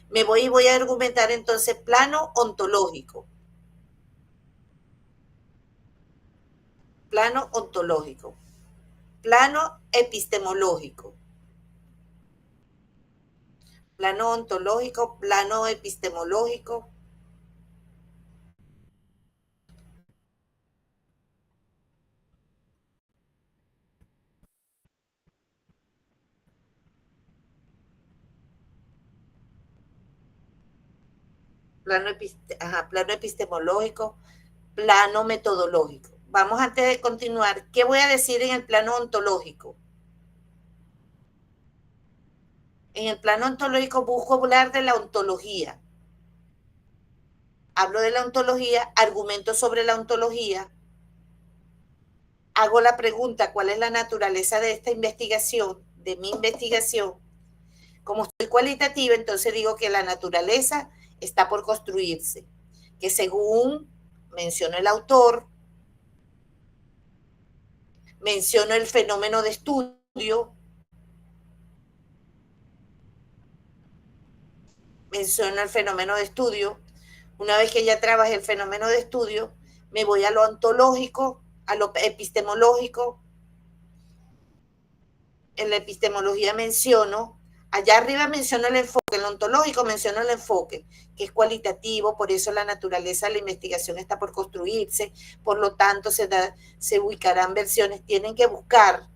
me voy a argumentar entonces plano ontológico. Plano ontológico. Plano epistemológico. Plano ontológico, plano epistemológico. Plano epistemológico, plano metodológico. Vamos, antes de continuar, ¿qué voy a decir en el plano ontológico? En el plano ontológico busco hablar de la ontología. Hablo de la ontología, argumento sobre la ontología, hago la pregunta, ¿cuál es la naturaleza de esta investigación, de mi investigación? Como estoy cualitativa, entonces digo que la naturaleza está por construirse, que según menciono el autor, menciono el fenómeno de estudio, una vez que ya trabajé el fenómeno de estudio, me voy a lo ontológico, a lo epistemológico. En la epistemología menciono, allá arriba menciono el enfoque, en lo ontológico menciono el enfoque, que es cualitativo, por eso la naturaleza de la investigación está por construirse, por lo tanto se ubicarán versiones, tienen que buscar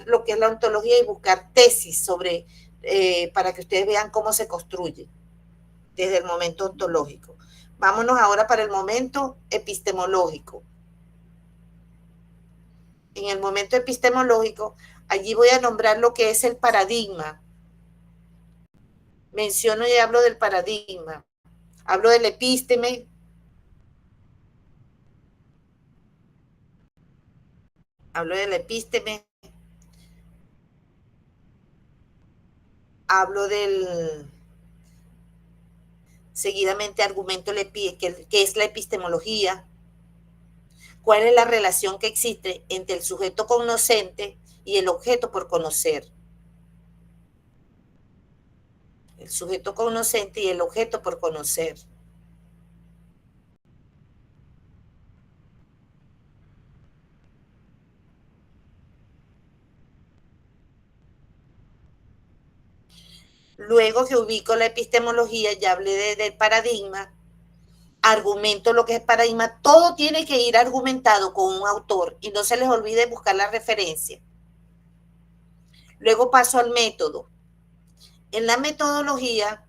lo que es la ontología y buscar tesis sobre, para que ustedes vean cómo se construye desde el momento ontológico. Vámonos ahora para el momento epistemológico. En el momento epistemológico, allí voy a nombrar lo que es el paradigma. Menciono y hablo del paradigma. Hablo del epísteme. Hablo del epísteme. Hablo del... Seguidamente argumento que es la epistemología. ¿Cuál es la relación que existe entre el sujeto cognoscente y el objeto por conocer? El sujeto cognoscente y el objeto por conocer. Luego que ubico la epistemología, ya hablé del paradigma, argumento lo que es paradigma, todo tiene que ir argumentado con un autor y no se les olvide buscar la referencia. Luego paso al método. En la metodología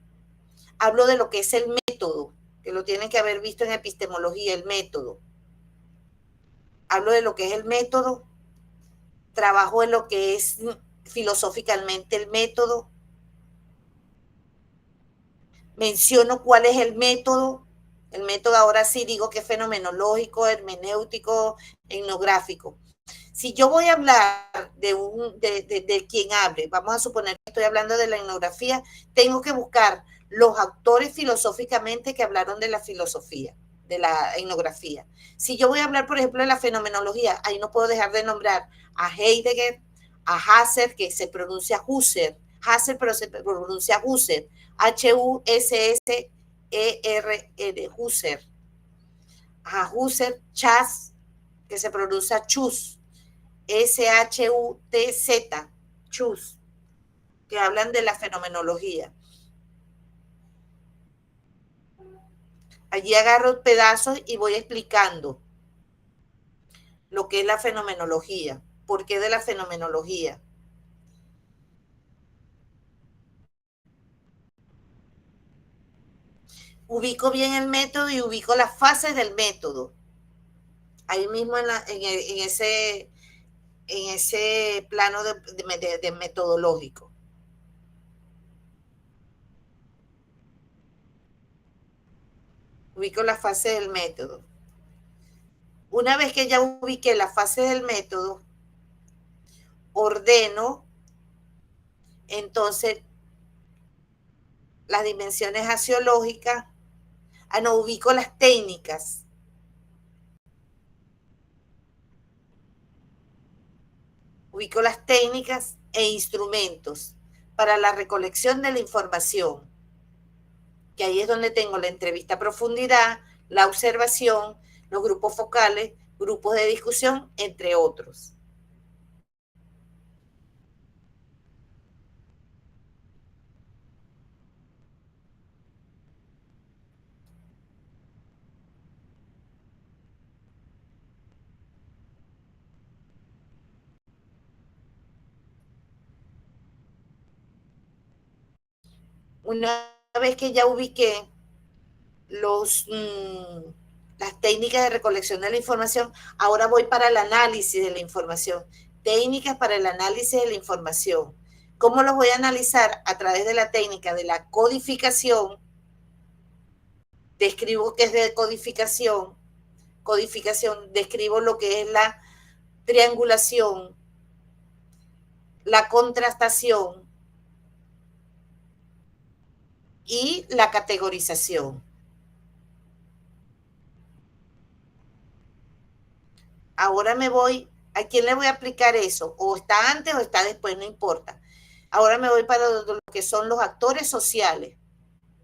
hablo de lo que es el método, que lo tienen que haber visto en epistemología, el método. Hablo de lo que es el método, trabajo en lo que es filosóficamente el método, menciono cuál es el método ahora sí digo que es fenomenológico, hermenéutico, etnográfico. Si yo voy a hablar de quien hable, vamos a suponer que estoy hablando de la etnografía, tengo que buscar los autores filosóficamente que hablaron de la filosofía, de la etnografía. Si yo voy a hablar, por ejemplo, de la fenomenología, ahí no puedo dejar de nombrar a Heidegger, a Husserl, que se pronuncia Husserl, pero se pronuncia Husserl, H-U-S-S-E-R-L, Husserl, a Husserl, Chas, que se pronuncia Chus, S-H-U-T-Z, Chus, que hablan de la fenomenología. Allí agarro pedazos y voy explicando lo que es la fenomenología, por qué de la fenomenología. Ubico bien el método y ubico las fases del método. Ahí mismo en ese plano de metodológico. Ubico la fase del método. Una vez que ya ubiqué la fase del método, ordeno entonces las dimensiones axiológicas, no, ubico las técnicas. Ubico las técnicas e instrumentos para la recolección de la información, que ahí es donde tengo la entrevista a profundidad, la observación, los grupos focales, grupos de discusión, entre otros. Una vez que ya ubiqué las técnicas de recolección de la información, ahora voy para el análisis de la información. Técnicas para el análisis de la información. ¿Cómo los voy a analizar? A través de la técnica de la codificación. Describo qué es de codificación. Describo lo que es la triangulación, la contrastación y la categorización. Ahora me voy, ¿a quién le voy a aplicar eso? O está antes o está después, no importa. Ahora me voy para lo que son los actores sociales.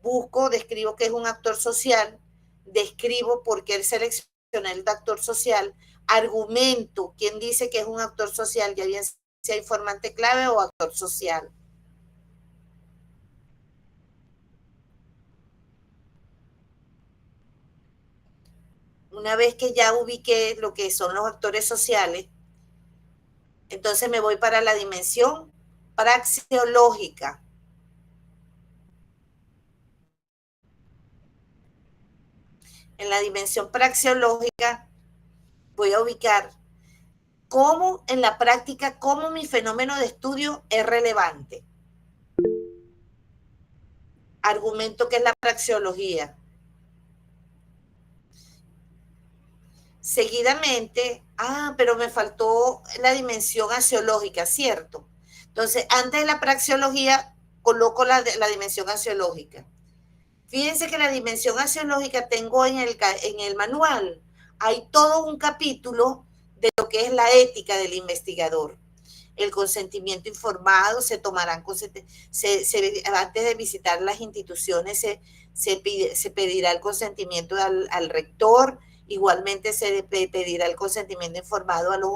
Busco, describo qué es un actor social, describo por qué seleccioné el actor social, argumento quién dice que es un actor social, ya bien sea informante clave o actor social. Una vez que ya ubiqué lo que son los actores sociales, entonces me voy para la dimensión praxeológica. En la dimensión praxeológica voy a ubicar cómo en la práctica, cómo mi fenómeno de estudio es relevante. Argumento que es la praxeología. Seguidamente, pero me faltó la dimensión axiológica, ¿cierto? Entonces, antes de la praxeología, coloco la dimensión axiológica. Fíjense que la dimensión axiológica tengo en el manual. Hay todo un capítulo de lo que es la ética del investigador. El consentimiento informado, se tomarán antes de visitar las instituciones, se pedirá el consentimiento al rector. Igualmente se pedirá el consentimiento informado a los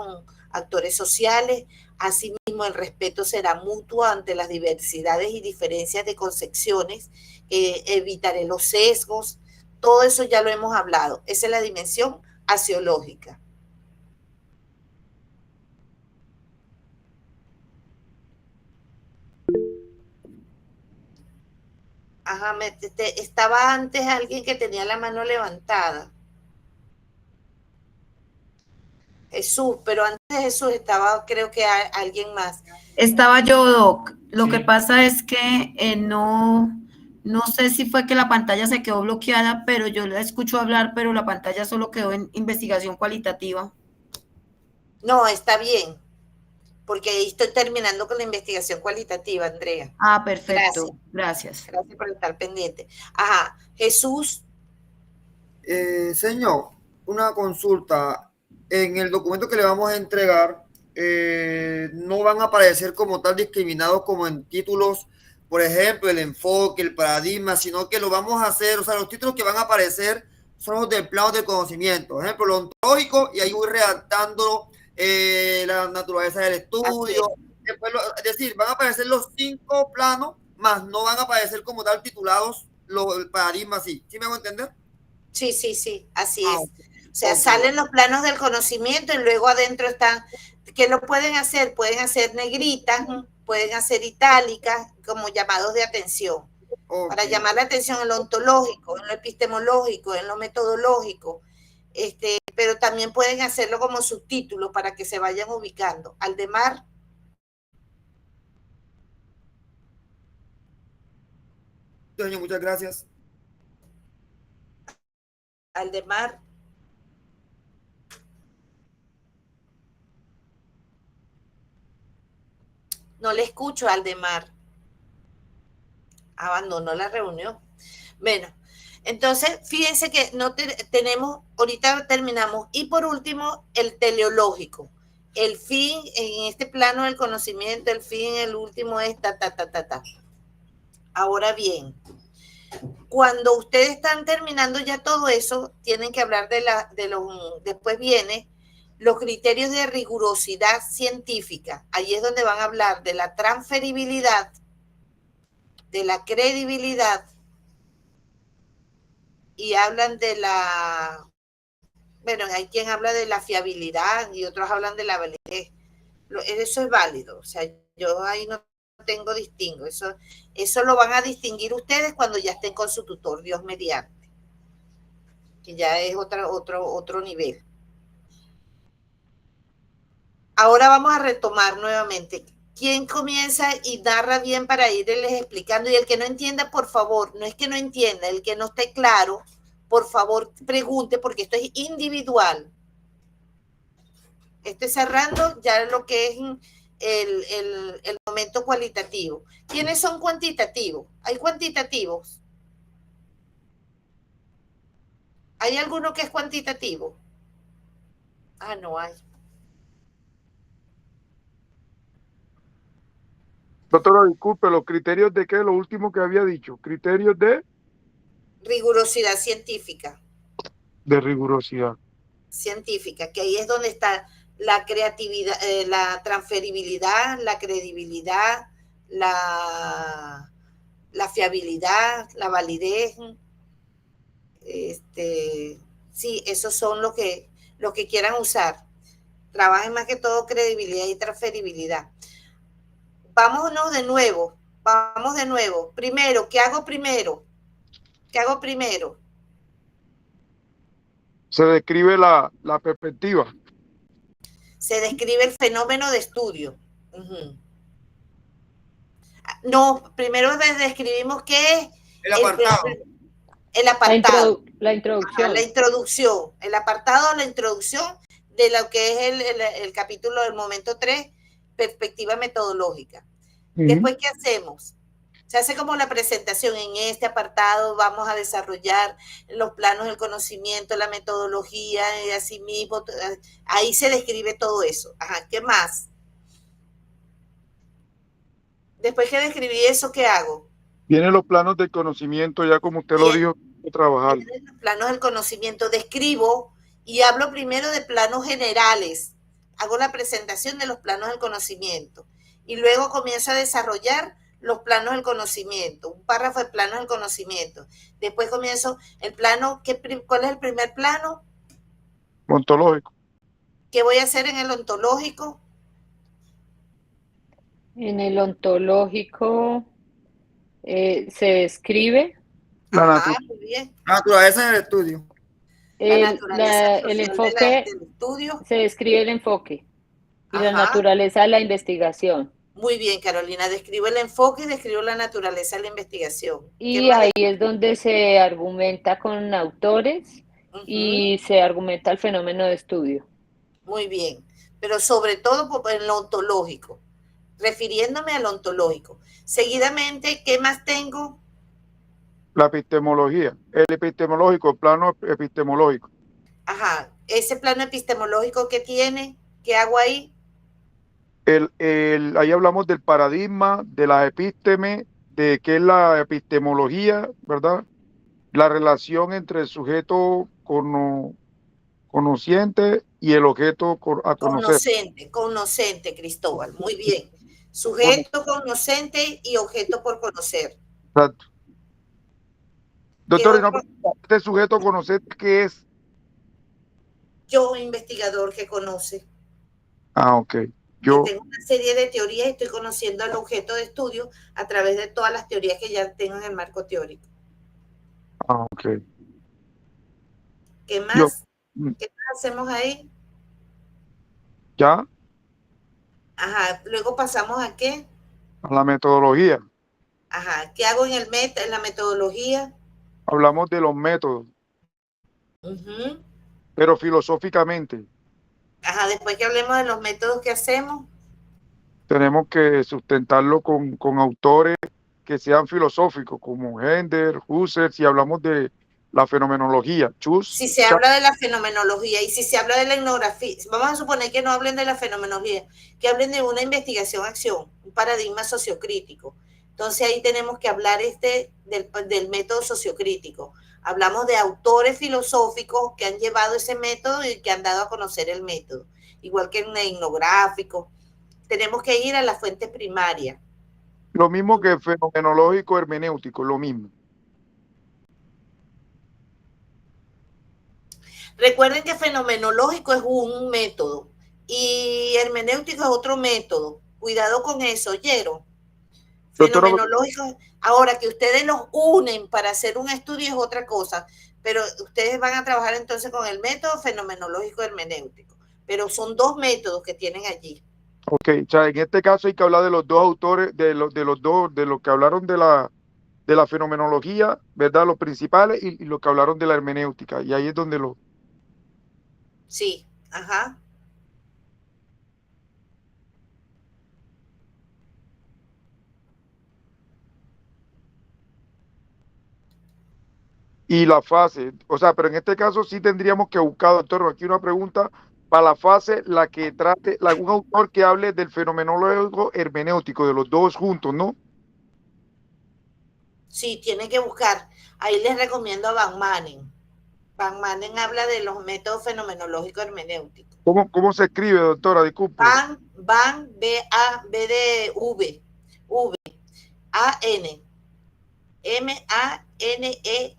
actores sociales. Asimismo, el respeto será mutuo ante las diversidades y diferencias de concepciones. Evitaré los sesgos. Todo eso ya lo hemos hablado. Esa es la dimensión axiológica. Estaba antes alguien que tenía la mano levantada. Jesús, pero antes Jesús, estaba creo que alguien más. Estaba yo, Doc. Lo Sí. que pasa es que no sé si fue que la pantalla se quedó bloqueada, pero yo la escucho hablar, pero la pantalla solo quedó en investigación cualitativa. No, está bien, porque ahí estoy terminando con la investigación cualitativa, Andrea. Ah, perfecto. Gracias. Gracias por estar pendiente. Ajá, Jesús. Señor, una consulta. En el documento que le vamos a entregar, no van a aparecer como tal discriminados como en títulos, por ejemplo, el enfoque, el paradigma, sino que lo vamos a hacer, o sea, los títulos que van a aparecer son los del plano de conocimiento. Por ejemplo, lo ontológico, y ahí voy redactando la naturaleza del estudio. Después es decir, van a aparecer los 5 planos, más no van a aparecer como tal titulados el paradigma, ¿sí? ¿Sí me hago entender? Sí, así es. Okay. O sea, salen los planos del conocimiento y luego adentro están, ¿qué lo pueden hacer? Pueden hacer negritas, pueden hacer itálicas, como llamados de atención, para llamar la atención en lo ontológico, en lo epistemológico, en lo metodológico, pero también pueden hacerlo como subtítulos para que se vayan ubicando. Aldemar. Señor, muchas gracias. Aldemar. No le escucho, Aldemar. Abandonó la reunión. Bueno, entonces fíjense que no tenemos, ahorita terminamos. Y por último, el teleológico. El fin en este plano del conocimiento, el fin, el último es ta. Ahora bien, cuando ustedes están terminando ya todo eso, tienen que hablar después viene los criterios de rigurosidad científica. Ahí es donde van a hablar de la transferibilidad, de la credibilidad, y hablan de bueno, hay quien habla de la fiabilidad y otros hablan de la validez. Eso es válido, o sea, yo ahí no tengo distingo, eso lo van a distinguir ustedes cuando ya estén con su tutor, Dios mediante, que ya es otro nivel. Ahora vamos a retomar nuevamente. ¿Quién comienza y narra bien para irles explicando? Y el que no entienda, por favor, no es que no entienda, el que no esté claro, por favor, pregunte, porque esto es individual. Estoy cerrando ya lo que es el momento cualitativo. ¿Quiénes son cuantitativos? ¿Hay cuantitativos? ¿Hay alguno que es cuantitativo? Ah, no hay. Doctora, disculpe, ¿los criterios de qué? Lo último que había dicho, criterios de Rigurosidad científica. De rigurosidad. Científica, que ahí es donde está la creatividad, la transferibilidad, la credibilidad, la fiabilidad, la validez. Sí, esos son los que quieran usar. Trabajen más que todo credibilidad y transferibilidad. Vamos de nuevo. Primero, ¿qué hago primero? Se describe la perspectiva. Se describe el fenómeno de estudio. No, primero describimos qué es El apartado. El apartado. La introducción. La introducción. El apartado, la introducción de lo que es el capítulo del momento 3, perspectiva metodológica. Después, ¿qué hacemos? Se hace como la presentación. En este apartado vamos a desarrollar los planos del conocimiento, la metodología, y así mismo, ahí se describe todo eso. Ajá, ¿qué más? Después que describí eso, ¿qué hago? Vienen los planos del conocimiento, ya como usted lo dijo, trabajar. Vienen los planos del conocimiento, describo y hablo primero de planos generales. Hago la presentación de los planos del conocimiento y luego comienzo a desarrollar los planos del conocimiento, un párrafo de planos del conocimiento. Después comienzo el plano, ¿cuál es el primer plano? Ontológico. ¿Qué voy a hacer en el ontológico? En el ontológico se describe Muy bien. Naturaleza del estudio. el enfoque, del estudio. se describe el enfoque. Y la Ajá. naturaleza de la investigación. Muy bien, Carolina, describo el enfoque y describo la naturaleza de la investigación. ¿Qué Y más? ahí es donde se argumenta con autores Ujú, y se argumenta el fenómeno de estudio. muy bien, pero sobre todo en lo ontológico, refiriéndome al ontológico. Seguidamente, ¿qué más tengo? La epistemología, el epistemológico, el plano epistemológico. Ajá, ese plano epistemológico que tiene, ¿qué hago ahí? Ahí hablamos del paradigma, de la epísteme, de qué es la epistemología, ¿verdad? La relación entre el sujeto conociente y el objeto a conocer. Conocente, Cristóbal, muy bien. Sujeto, conocente y objeto por conocer. Exacto. Doctor, otro? este sujeto conocente, ¿qué es? Yo, investigador que conoce. Ah, ok. Yo tengo una serie de teorías y estoy conociendo al objeto de estudio a través de todas las teorías que ya tengo en el marco teórico. Ah, ok. ¿Qué más? ¿Qué más hacemos ahí? ¿Ya? Ajá, luego pasamos a ¿qué? A la metodología. Ajá, ¿qué hago en la metodología? Hablamos de los métodos, pero filosóficamente. Ajá, después que hablemos de los métodos que hacemos. Tenemos que sustentarlo con autores que sean filosóficos, como Hender, Husserl, si hablamos de la fenomenología. Si se habla de la fenomenología y si se habla de la etnografía, vamos a suponer que no hablen de la fenomenología, que hablen de una investigación-acción, un paradigma sociocrítico. Entonces ahí tenemos que hablar del método sociocrítico. Hablamos de autores filosóficos que han llevado ese método y que han dado a conocer el método. Igual que en el etnográfico. Tenemos que ir a la fuente primaria. Lo mismo que fenomenológico hermenéutico, lo mismo. Recuerden que fenomenológico es un método y hermenéutico es otro método. Cuidado con eso, ¿oyeron? Fenomenológico, ahora que ustedes los unen para hacer un estudio es otra cosa, pero ustedes van a trabajar entonces con el método fenomenológico hermenéutico, pero son dos métodos que tienen allí. Ok, o sea, en este caso hay que hablar de los dos autores, de los que hablaron de la fenomenología, ¿verdad? Los principales y los que hablaron de la hermenéutica, y ahí es donde lo... Sí, ajá. Y la fase, o sea, pero en este caso sí tendríamos que buscar, doctor, aquí una pregunta, para la fase, la que trate, un autor que hable del fenomenólogo hermenéutico, de los dos juntos, ¿no? Sí, tienen que buscar. Ahí les recomiendo a Van Manen. Van Manen habla de los métodos fenomenológicos hermenéuticos. ¿Cómo se escribe, doctora? Disculpe. Van, B de V, A-N, M-A-N-E,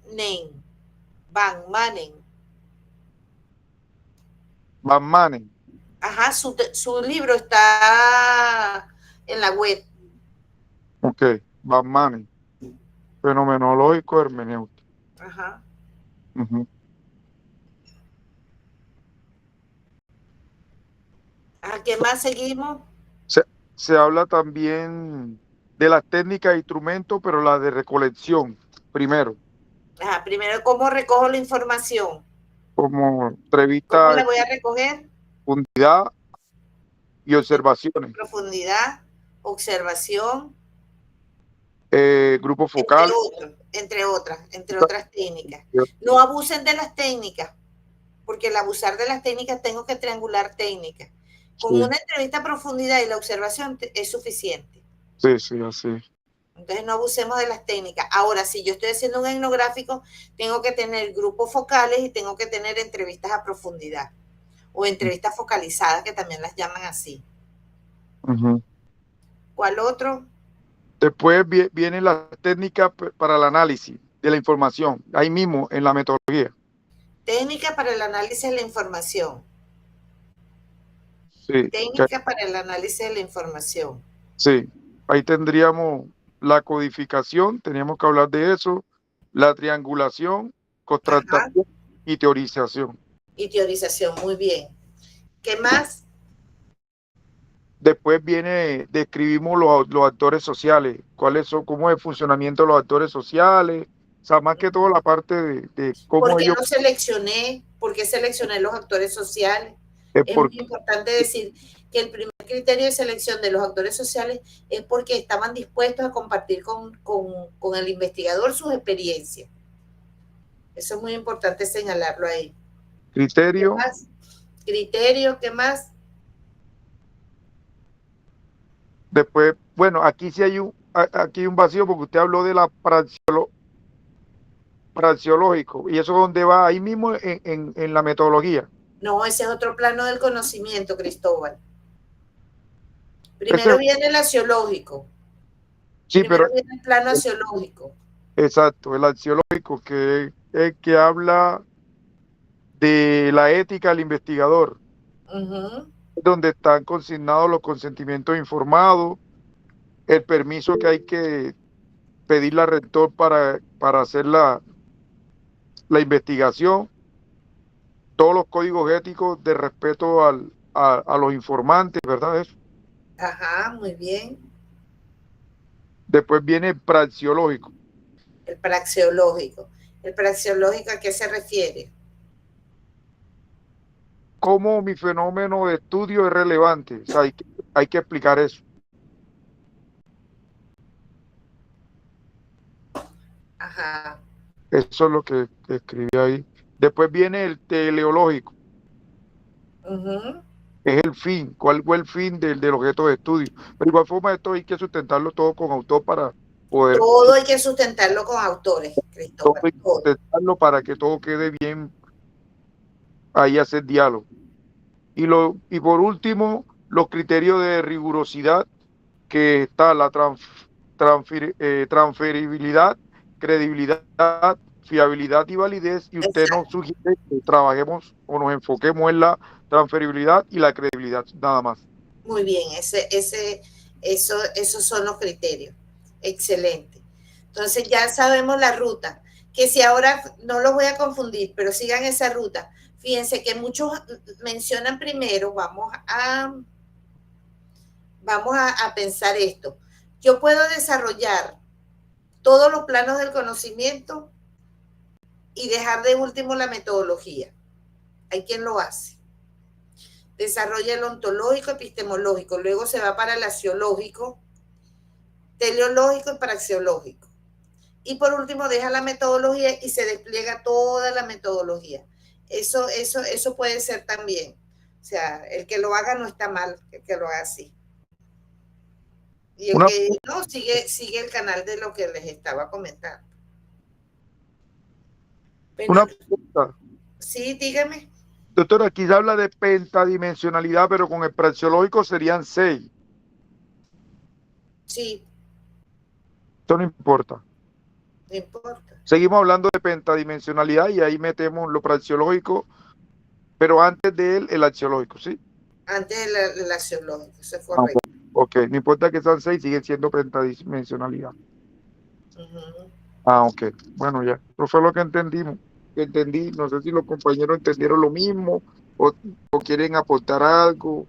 Van Manen. Van Manen. Ajá, su libro está en la web. Ok, Van Manen. Fenomenológico hermenéutico. Ajá. ¿A qué más seguimos? Se habla también de las técnicas de instrumentos, pero la de recolección, primero. Ajá, primero, ¿cómo recojo la información? Como entrevista. ¿Cómo la voy a recoger? Profundidad y observaciones. Profundidad, observación. Grupo focal. Entre otras técnicas. No abusen de las técnicas, porque al abusar de las técnicas tengo que triangular técnicas. Con una entrevista a profundidad y la observación es suficiente. Sí, así. Entonces no abusemos de las técnicas. Ahora, si yo estoy haciendo un etnográfico, tengo que tener grupos focales y tengo que tener entrevistas a profundidad o entrevistas focalizadas, que también las llaman así. ¿Cuál otro? Después viene la técnica para el análisis de la información, ahí mismo en la metodología. Técnica para el análisis de la información. Sí. Técnica para el análisis de la información. Sí, ahí tendríamos la codificación, teníamos que hablar de eso, la triangulación, contrastación y teorización. Y teorización, muy bien. ¿Qué más? Después viene, describimos los actores sociales, cuáles son, cómo es el funcionamiento de los actores sociales, o sea, más que todo la parte de cómo ¿Por qué ellos... no seleccioné? ¿Por qué seleccioné los actores sociales? Es Es porque, muy importante decir que el primer criterio de selección de los actores sociales es porque estaban dispuestos a compartir con el investigador sus experiencias. Eso es muy importante señalarlo ahí. ¿Qué criterio, más? Criterio, ¿qué más? después, bueno, aquí sí hay aquí hay un vacío porque usted habló de la praxeológico, y eso es donde va ahí mismo en la metodología. No, ese es otro plano del conocimiento, Cristóbal. Ese, Primero viene el axiológico. sí, Primero pero viene el plano axiológico. exacto, el axiológico, que es el que habla de la ética del investigador, Ujú. donde están consignados los consentimientos informados, el permiso que hay que pedirle al rector para hacer la investigación, todos los códigos éticos de respeto a los informantes, ¿verdad? Eso. Ajá, muy bien. Después viene el praxeológico. El praxeológico. ¿El praxeológico a qué se refiere? ¿Cómo mi fenómeno de estudio es relevante? O sea, hay que explicar eso. Ajá. Eso es lo que escribí ahí. Después viene el teleológico. Ujú. Es el fin, cuál fue el fin del objeto de estudio. Pero de igual forma esto hay que sustentarlo todo con autor para poder Todo hay que sustentarlo con autores, todo Cristóbal. hay que Todo. sustentarlo para que todo quede bien, ahí hacer diálogo. Y por último, los criterios de rigurosidad, que está la transferibilidad, credibilidad, fiabilidad y validez, y usted Exacto. nos sugiere que trabajemos o nos enfoquemos en la transferibilidad y la credibilidad, nada más. Muy bien, esos son los criterios. Excelente. Entonces ya sabemos la ruta, que si ahora no los voy a confundir, pero sigan esa ruta. Fíjense que muchos mencionan primero, vamos a pensar esto. Yo puedo desarrollar todos los planos del conocimiento y dejar de último la metodología. Hay quien lo hace. Desarrolla el ontológico, epistemológico, luego se va para el axiológico, teleológico y praxeológico. Y por último deja la metodología y se despliega toda la metodología. Eso puede ser también. O sea, el que lo haga no está mal, el que lo haga así. Y el que no, sigue el canal de lo que les estaba comentando. Bueno, una pregunta. sí, dígame. Doctora, aquí se habla de pentadimensionalidad, pero con el praxeológico serían 6. Sí. Esto no importa. No importa. Seguimos hablando de pentadimensionalidad y ahí metemos lo praxeológico, pero antes de él el axiológico, ¿sí? Antes del axiológico, eso es correcto. Ok, no importa que sean 6, siguen siendo pentadimensionalidad. Uh-huh. Ok, bueno, ya. Eso fue lo que entendí. No sé si los compañeros entendieron lo mismo o quieren aportar algo.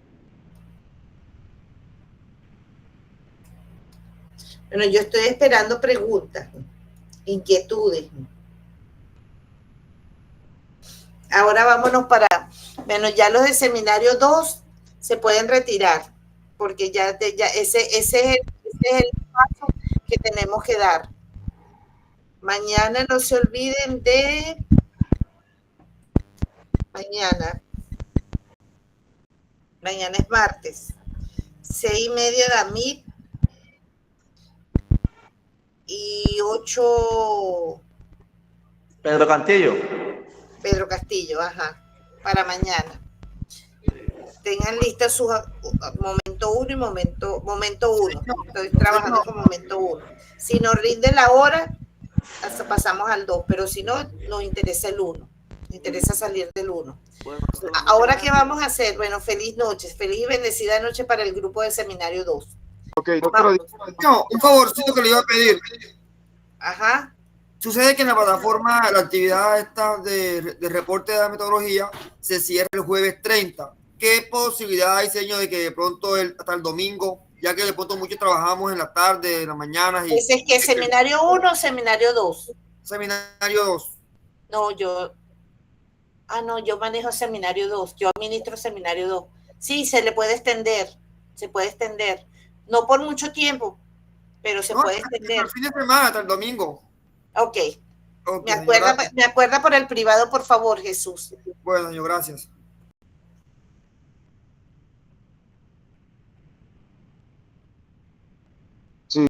Bueno, yo estoy esperando preguntas, inquietudes. Ahora vámonos bueno, ya los de seminario 2 se pueden retirar, porque ya ese es el paso que tenemos que dar. Mañana no se olviden de mañana es martes, 6:30 de AMIT y 8 Pedro Castillo, ajá, para mañana. Tengan listas sus momento 1 y momento 1. Estoy trabajando con momento 1. Si nos rinde la hora, hasta pasamos al 2, pero si no, nos interesa el 1. Nos interesa salir del 1. Ahora, ¿qué vamos a hacer? Bueno, feliz noche, feliz y bendecida noche para el grupo de seminario 2. Ok, doctora. No, un favorcito que le iba a pedir. Ajá. Sucede que en la plataforma la actividad esta de reporte de la metodología se cierra el jueves 30. ¿qué posibilidad hay, señor, de que de pronto hasta el domingo, ya que de pronto muchos trabajamos en la tarde, en las mañanas? ¿Ese es que seminario 1 o seminario 2? Seminario 2. No, yo manejo seminario 2, yo administro seminario 2. Sí, se le puede extender, se puede extender. No por mucho tiempo, pero se No, puede hasta extender. el fin de semana, hasta el domingo. Ok. Ok, Me acuerda por el privado, por favor, Jesús. Bueno, señor, gracias. Sí.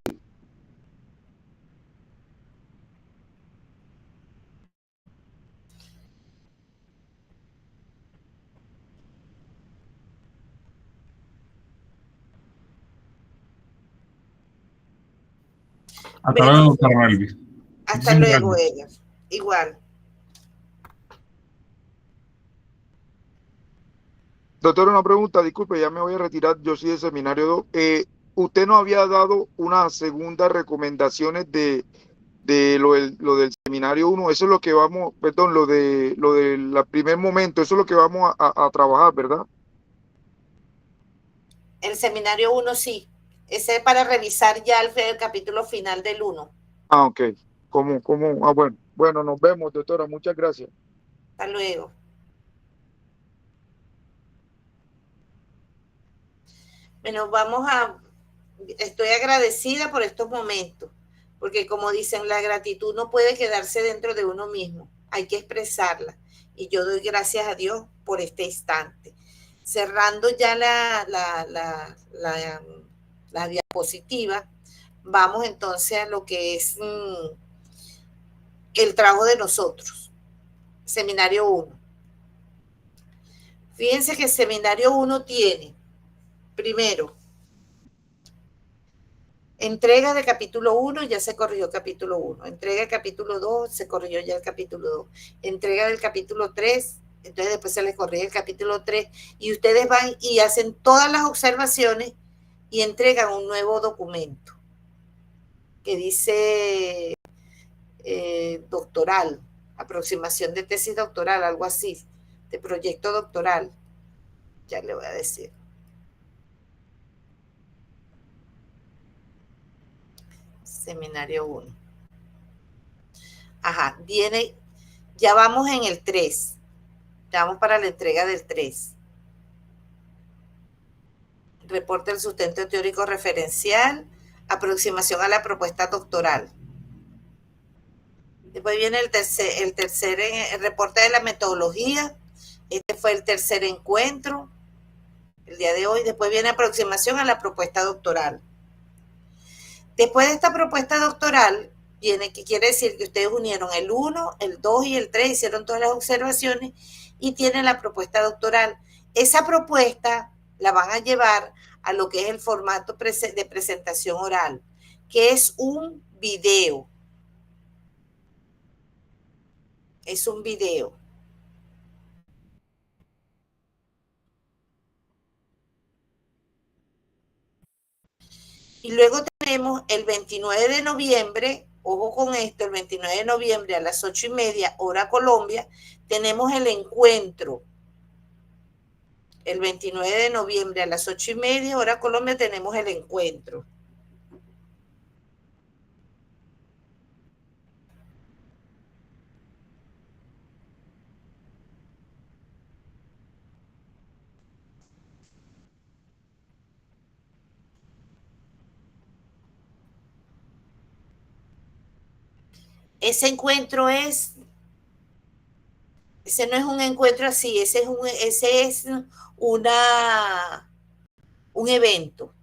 Hasta luego, doctor Melvis. Hasta luego, ellos. Igual. Doctor, una pregunta, disculpe, ya me voy a retirar, yo soy de seminario 2. Usted nos había dado unas segundas recomendaciones de lo del seminario 1, eso es lo que vamos, perdón, lo del primer momento, eso es lo que vamos a trabajar, ¿verdad? El seminario 1 sí. Ese es para revisar ya el capítulo final del 1. Ah, ok. ¿Cómo? Ah, bueno, nos vemos, doctora, muchas gracias. Hasta luego. Bueno, estoy agradecida por estos momentos, porque como dicen, la gratitud no puede quedarse dentro de uno mismo, hay que expresarla. Y yo doy gracias a Dios por este instante. Cerrando ya la diapositiva, vamos entonces a lo que es el trabajo de nosotros. Seminario 1. Fíjense que el seminario 1 tiene, primero, entrega de capítulo 1, ya se corrigió capítulo 1. Entrega del capítulo 2, se corrigió ya el capítulo 2. Entrega del capítulo 3, entonces después se les corrige el capítulo 3. Y ustedes van y hacen todas las observaciones y entregan un nuevo documento que dice doctoral, aproximación de tesis doctoral, algo así, de proyecto doctoral. Ya le voy a decir. Seminario 1. Ajá, ya vamos en el 3. Ya vamos para la entrega del 3. Reporte del sustento teórico referencial, aproximación a la propuesta doctoral. Después viene el tercer el reporte de la metodología. Este fue el tercer encuentro, el día de hoy. Después viene aproximación a la propuesta doctoral. Después de esta propuesta doctoral, viene que quiere decir que ustedes unieron el 1, el 2 y el 3, hicieron todas las observaciones y tienen la propuesta doctoral. Esa propuesta la van a llevar a lo que es el formato de presentación oral, que es un video. Es un video. Y luego tenemos el 29 de noviembre, ojo con esto, el 29 de noviembre a las 8:30, hora Colombia, tenemos el encuentro. El 29 de noviembre a las 8:30, hora Colombia, tenemos el encuentro. Ese encuentro ese no es un encuentro así, ese es un evento.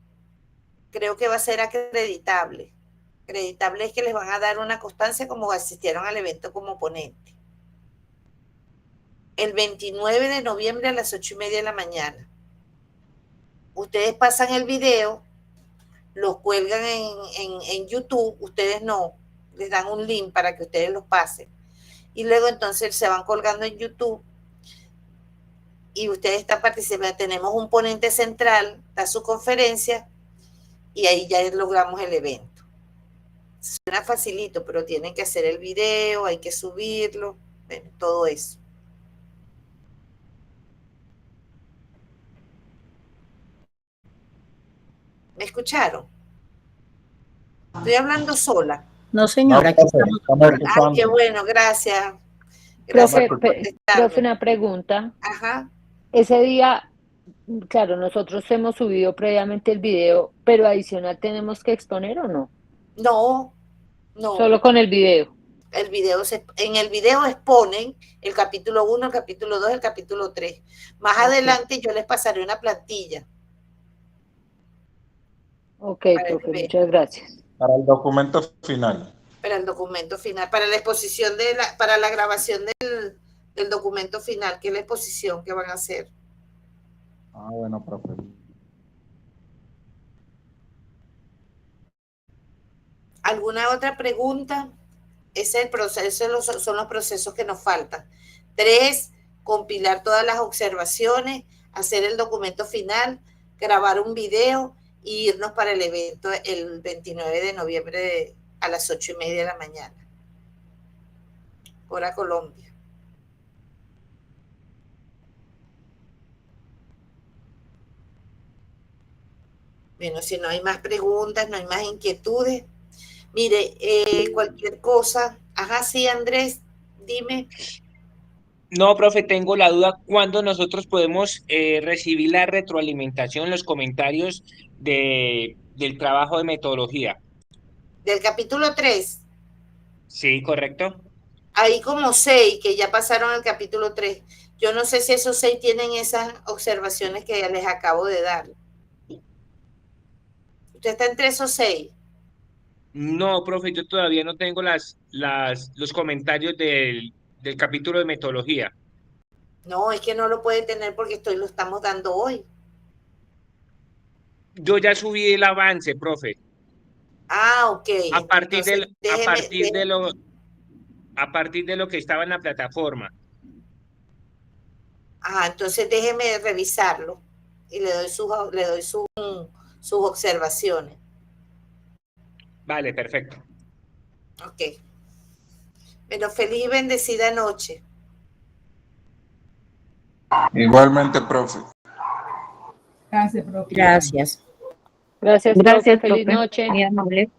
Creo que va a ser acreditable. Acreditable es que les van a dar una constancia como asistieron al evento como ponente. El 29 de noviembre a las 8:30 de la mañana. Ustedes pasan el video, los cuelgan en YouTube, ustedes no, les dan un link para que ustedes los pasen. Y luego entonces se van colgando en YouTube y ustedes están participando. Tenemos un ponente central, da su conferencia y ahí ya logramos el evento. Suena facilito, pero tienen que hacer el video, hay que subirlo, bueno, todo eso. ¿Me escucharon? Estoy hablando sola. No, señora, aquí estamos. Ay, qué bueno, gracias. Profe, Gracias por contestarme. profe, una pregunta. Ajá. Ese día, claro, nosotros hemos subido previamente el video, pero adicional tenemos que exponer o no? No, no. Solo con el video. En el video exponen el capítulo 1, el capítulo 2, el capítulo 3. Más adelante yo les pasaré una plantilla. Ok, Para profe, que vean. muchas gracias. Para el documento final. Para el documento final, para la exposición para la grabación del documento final, que es la exposición que van a hacer. Ah, bueno, profe. ¿Alguna otra pregunta? Ese es el proceso, son los procesos que nos faltan. 3, compilar todas las observaciones, hacer el documento final, grabar un video e irnos para el evento el 29 de noviembre a las 8:30 de la mañana. Hora Colombia. Bueno, si no hay más preguntas, no hay más inquietudes. Mire, cualquier cosa. Ajá, sí, Andrés, dime. No, profe, tengo la duda, ¿cuándo nosotros podemos recibir la retroalimentación, los comentarios del trabajo de metodología? Del capítulo 3, Sí, correcto. hay como 6 que ya pasaron el capítulo 3. Yo no sé si esos 6 tienen esas observaciones que ya les acabo de dar. ¿Usted está entre esos 6? No, profe, yo todavía no tengo los comentarios del capítulo de metodología. No, es que no lo puede tener porque lo estamos dando hoy. Yo ya subí el avance, profe. Ah, ok. A partir Entonces, a partir de lo que estaba en la plataforma. Entonces déjeme revisarlo y le doy sus observaciones. Vale, perfecto. Ok. Bueno, feliz y bendecida noche. Igualmente, profe. Gracias, profe. Gracias. Gracias, profe. Gracias, Feliz profe. noche. Muy amable.